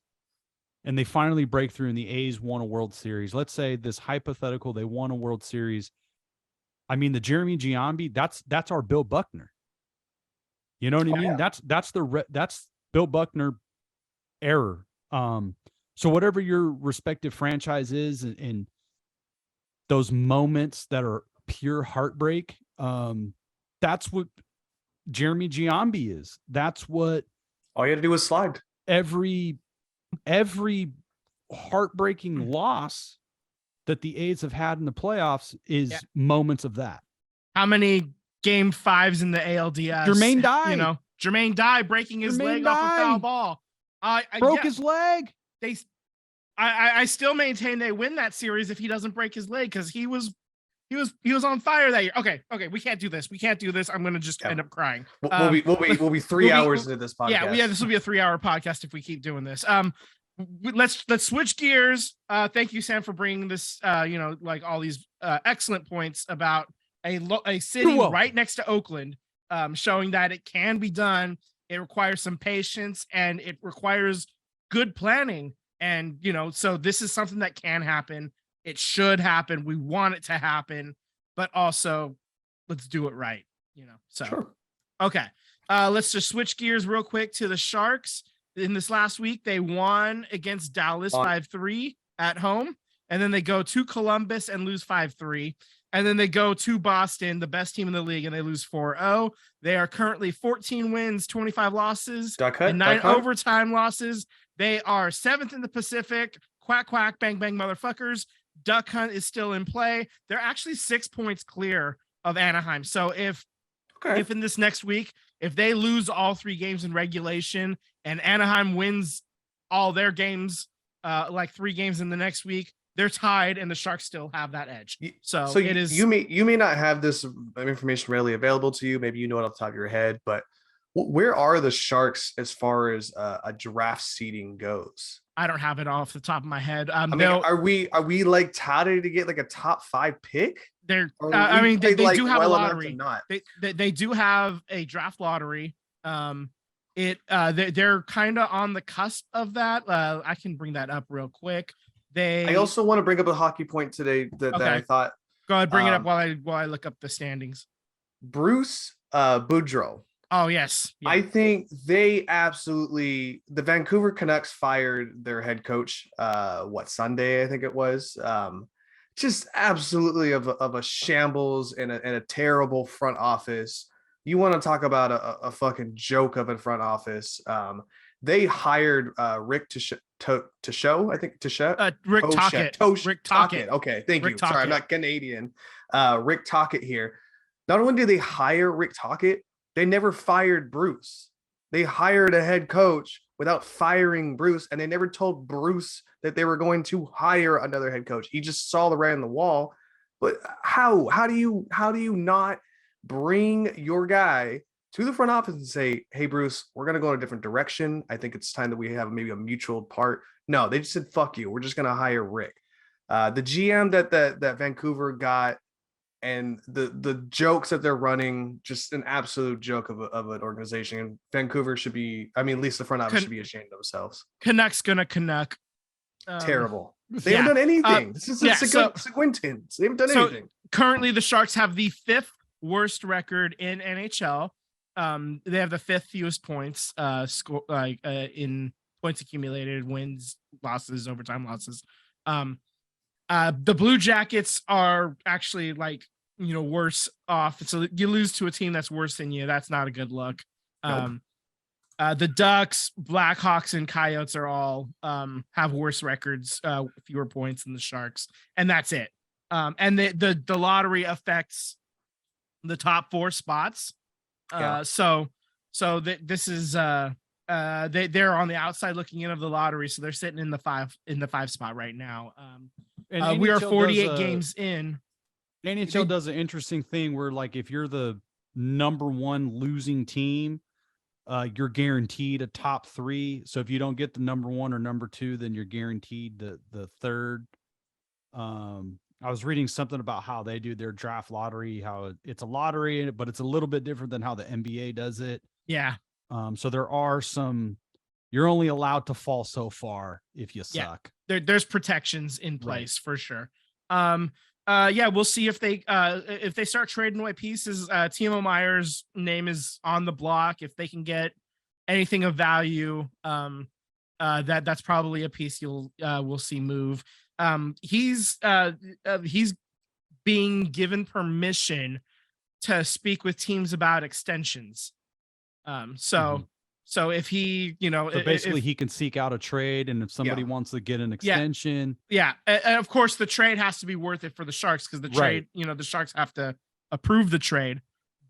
and they finally break through and the A's won a World Series, let's say this hypothetical, they won a World Series. I mean, the Jeremy Giambi, that's our Bill Buckner. You know what I mean? Yeah. That's Bill Buckner error. So whatever your respective franchise is and those moments that are pure heartbreak, that's what Jeremy Giambi is. That's what all you had to do was slide. Every heartbreaking loss that the A's have had in the playoffs is moments of that. How many game 5s in the ALDS? Jermaine died. Jermaine died breaking his leg off a foul ball. Broke his leg. I still maintain they win that series if he doesn't break his leg because he was he was on fire that year. Okay, we can't do this. I'm gonna just end up crying. We'll be 3 hours into this podcast. Yeah, this will be a 3-hour podcast if we keep doing this. Let's switch gears. Thank you, Sam, for bringing this. Like all these excellent points about a city right next to Oakland, showing that it can be done. It requires some patience and it requires good planning. And so this is something that can happen. It should happen. We want it to happen, but also let's do it right. So Sure. Okay. Let's just switch gears real quick to the Sharks. In this last week, they won against Dallas 5-3 at home. And then they go to Columbus and lose 5-3. And then they go to Boston, the best team in the league, and they lose 4-0. They are currently 14 wins, 25 losses, and 9 overtime losses. They are 7th in the Pacific. Quack, quack, bang, bang, motherfuckers. Duck Hunt is still in play. They're actually 6 points clear of Anaheim. So if in this next week, if they lose all 3 games in regulation and Anaheim wins all their games, like 3 games in the next week, they're tied and the Sharks still have that edge. So it is. You may not have this information readily available to you. Maybe you know it off the top of your head, but where are the Sharks as far as a draft seeding goes? I don't have it off the top of my head. Are we like touted to get like a top 5 pick? They do have a lottery. They do have a draft lottery. They're kind of on the cusp of that. I can bring that up real quick. I also want to bring up a hockey point today that I thought. Go ahead, bring it up while I look up the standings. Bruce Boudreau. Oh yes, yeah. I think the Vancouver Canucks fired their head coach. Sunday? I think it was. Just absolutely of a shambles and a terrible front office. You want to talk about a fucking joke of a front office? They hired Rick Tocchet, I think Tocchet. Rick Tocchet. Rick Tocchet. Okay, thank you. Sorry, I'm not Canadian. Rick Tocchet here. Not only did they hire Rick Tocchet, they never fired Bruce. They hired a head coach without firing Bruce, and they never told Bruce that they were going to hire another head coach. He just saw the writing on the wall. But how do you not bring your guy to the front office and say, hey, Bruce, we're going to go in a different direction. I think it's time that we have maybe a mutual part. No, they just said, fuck you. We're just going to hire Rick. The GM that Vancouver got and the jokes that they're running, just an absolute joke of an organization. And Vancouver should be, at least the front office should be ashamed of themselves. Canucks gonna Canuck. Terrible. They haven't done anything. This is Seguintins. They haven't done anything. Currently, the Sharks have the 5th worst record in NHL. They have the 5th fewest points in points accumulated, wins, losses, overtime losses. The Blue Jackets are actually worse off. So you lose to a team that's worse than you. That's not a good look. Nope. The Ducks, Blackhawks, and Coyotes are all have worse records, fewer points than the Sharks, and that's it. And the lottery affects the top 4 spots. This is they're on the outside looking in of the lottery, so they're sitting in the 5 spot right now. We are 48 games in. NHL does an interesting thing where, if you're the number 1 losing team, you're guaranteed a top 3. So if you don't get the number 1 or number 2, then you're guaranteed the 3rd. I was reading something about how they do their draft lottery, how it's a lottery, but it's a little bit different than how the NBA does it. Yeah. So there are you're only allowed to fall so far if you suck. There's protections in place for sure. We'll see if they start trading away pieces. Timo Meyer's name is on the block. If they can get anything of value, that's probably a piece we'll see move. He's being given permission to speak with teams about extensions. So if he, basically he can seek out a trade, and if somebody wants to get an extension, and of course the trade has to be worth it for the Sharks, because the trade, the Sharks have to approve the trade.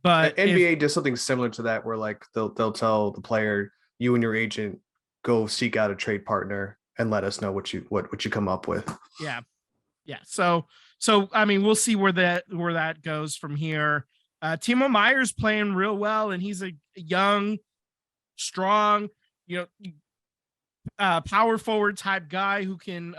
But the NBA does something similar to that, where they'll tell the player, you and your agent go seek out a trade partner and let us know what you come up with. Yeah. So So I mean, we'll see where that goes from here. Timo Meyer's playing real well, and he's a young, strong, power forward type guy who can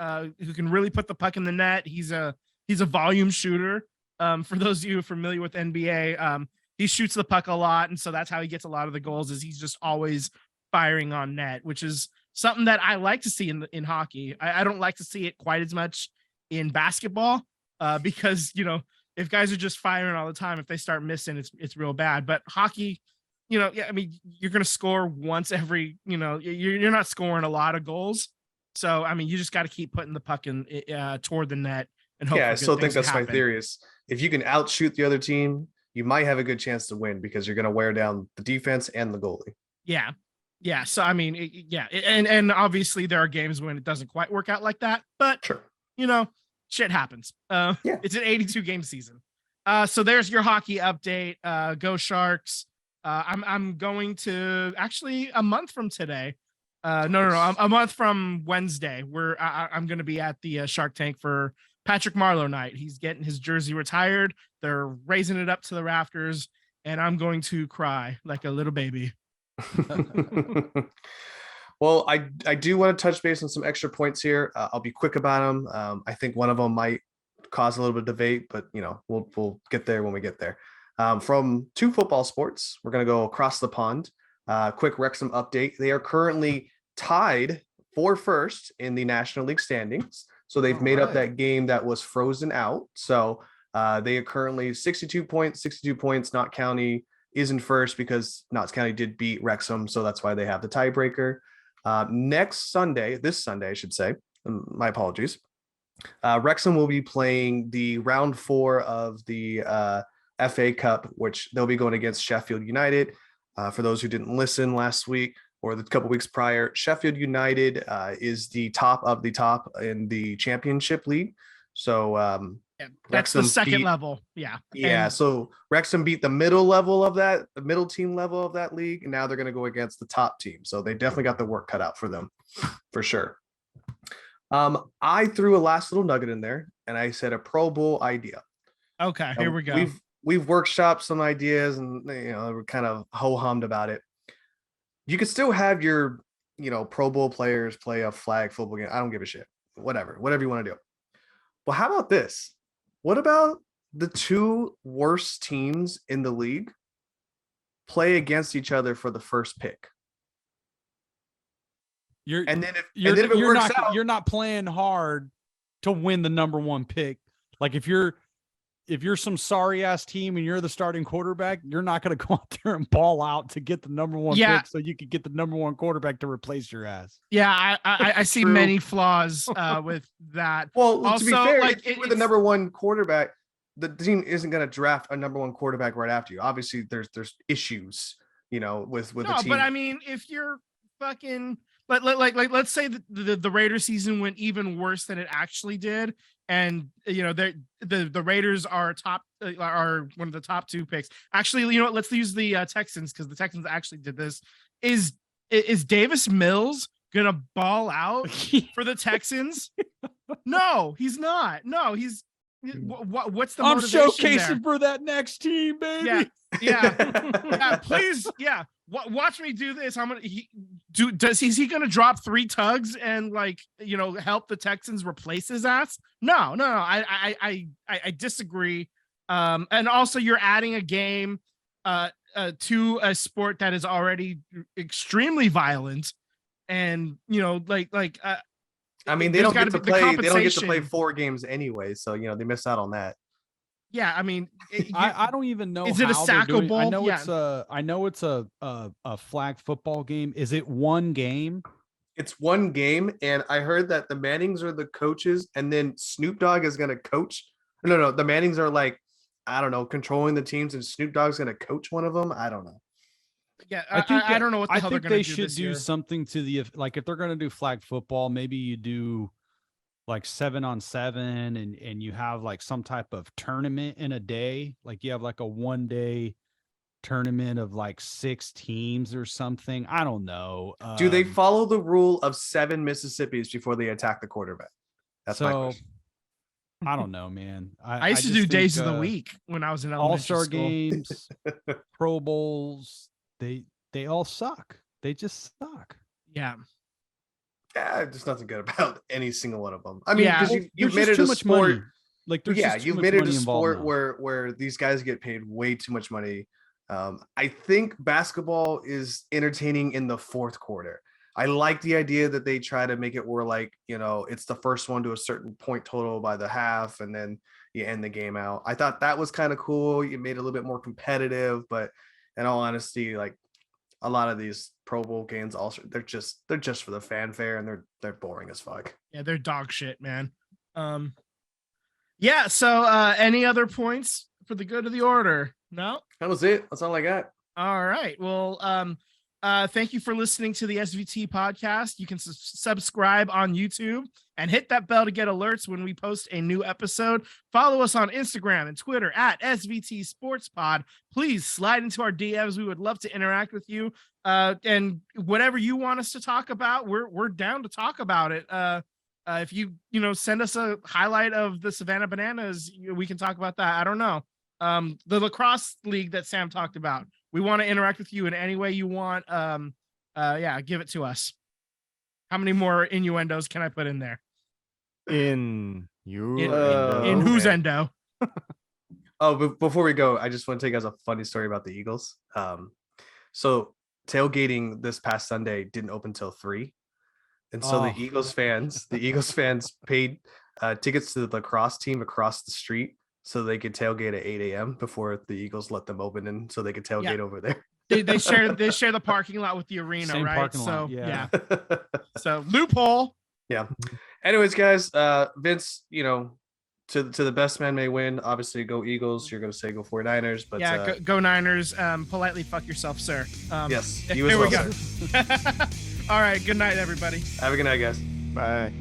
really put the puck in the net. He's a volume shooter. For those of you familiar with NBA, he shoots the puck a lot, and so that's how he gets a lot of the goals. Is he's just always firing on net, which is something that I like to see in hockey. I don't like to see it quite as much in basketball because if guys are just firing all the time, if they start missing, it's real bad. But hockey, I mean, you're going to score once every, you're not scoring a lot of goals. So, I mean, you just got to keep putting the puck in toward the net and hope. Yeah, I still think that's happen. my theory is if you can outshoot the other team, you might have a good chance to win because you're going to wear down the defense and the goalie. Yeah. Yeah. So, I mean, and obviously there are games when it doesn't quite work out like that, but Sure. Shit happens. It's an 82 game season. So there's your hockey update. Go Sharks. I'm going to actually a month from today. No, a month from Wednesday. Where I'm going to be at the Shark Tank for Patrick Marleau night. He's getting his jersey retired. They're raising it up to the rafters, and I'm going to cry like a little baby. Well, I do want to touch base on some extra points here. I'll be quick about them. I think one of them might cause a little bit of debate, but we'll get there when we get there. From two football sports, we're going to go across the pond. Quick Wrexham update. They are currently tied for first in the National League standings. So they've made up that game that was frozen out. So they are currently 62 points. Knott County is in first because Notts County did beat Wrexham. So that's why they have the tiebreaker. This Sunday, I should say, my apologies. Wrexham will be playing the round 4 of the FA Cup, which they'll be going against Sheffield United. For those who didn't listen last week or the couple weeks prior, Sheffield United is the top of the top in the Championship League. So that's the second level. Yeah. So Wrexham beat the middle team level of that league, and now they're going to go against the top team. So they definitely got the work cut out for them, for sure. I threw a last little nugget in there, and I said a Pro Bowl idea. Okay, here we go. We've workshopped some ideas, and we're kind of ho-hummed about it. You could still have your Pro Bowl players play a flag football game. I don't give a shit. Whatever you want to do. Well, how about this? What about the two worst teams in the league play against each other for the first pick? You're not playing hard to win the number 1 pick. Like if you're some sorry ass team and you're the starting quarterback, you're not going to go out there and ball out to get the number 1 pick so you could get the number 1 quarterback to replace your ass. Yeah, I see many flaws with that. Well, also, to be fair, if you were the number 1 quarterback, the team isn't going to draft a number 1 quarterback right after you. Obviously, there's issues, with the team. But I mean, if you're fucking let's say the Raiders season went even worse than it actually did, and the Raiders are one of the top 2 picks. Actually, let's use the Texans because the Texans actually did this. Is Davis Mills gonna ball out for the Texans? No, he's not. No, he's what's the motivation showcasing there? For that next team, baby. Yeah. Please, yeah. Watch me do this. Is he gonna drop 3 tugs and help the Texans replace his ass? No. I disagree. And also you're adding a game to a sport that is already extremely violent, and I mean, they don't get to play. They don't get to play 4 games anyway, so they miss out on that. Yeah, I mean, I don't even know. Is it a sackable? I know it's a flag football game. Is it 1 game? It's 1 game, and I heard that the Mannings are the coaches, and then Snoop Dogg is going to coach. No, the Mannings are controlling the teams, and Snoop Dogg's going to coach one of them. I don't know. Yeah, I don't know what the hell they're going to do. I think they should do something to if they're going to do flag football, maybe you do 7-on-7 and you have some type of tournament in a day. Like you have a 1-day tournament of 6 teams or something. I don't know. Do they follow the rule of 7 Mississippis before they attack the quarterback? That's my question. I don't know, man. I used to just do days think, of the week when I was in elementary All-Star school. games, Pro Bowls, they all suck. They just suck. Yeah. Yeah, there's nothing good about any single one of them. I mean, Yeah. because you've There's made just it too a much sport. money. Like there's Yeah, just too you've much made it a money involved sport now. where these guys get paid way too much money. I think basketball is entertaining in the fourth quarter. I like the idea that they try to make it where, like, it's the first one to a certain point total by the half, and then you end the game out. I thought that was kind of cool. You made it a little bit more competitive, but in all honesty, like a lot of these Pro Bowl games, also they're just for the fanfare, and they're boring as fuck. Yeah, they're dog shit, man. Yeah. So, any other points for the good of the order? No. That was it. That's all I got. All right. Well, thank you for listening to the SVT podcast. You can subscribe on YouTube and hit that bell to get alerts when we post a new episode. Follow us on Instagram and Twitter at SVT Sports Pod. Please slide into our DMs. We would love to interact with you. And whatever you want us to talk about, we're down to talk about it. If you send us a highlight of the Savannah Bananas, we can talk about that. I don't know. The lacrosse league that Sam talked about. We want to interact with you in any way you want. Yeah, give it to us. How many more innuendos can I put in there? In whose endo? Oh, but before we go, I just want to take as a funny story about the Eagles. So tailgating this past Sunday didn't open till 3. And so the Eagles fans paid tickets to the lacrosse team across the street so they could tailgate at 8 a.m. before the Eagles let them open, and so they could tailgate over there. They share the parking lot with the arena, Same right? parking So lot, yeah. So loophole. Yeah. Anyways, guys, Vince, to the best man may win. Obviously, go Eagles. You're going to say go 49ers, but yeah, go Niners. Politely fuck yourself, sir. Yes, you as here well, we go. sir. All right. Good night, everybody. Have a good night, guys. Bye.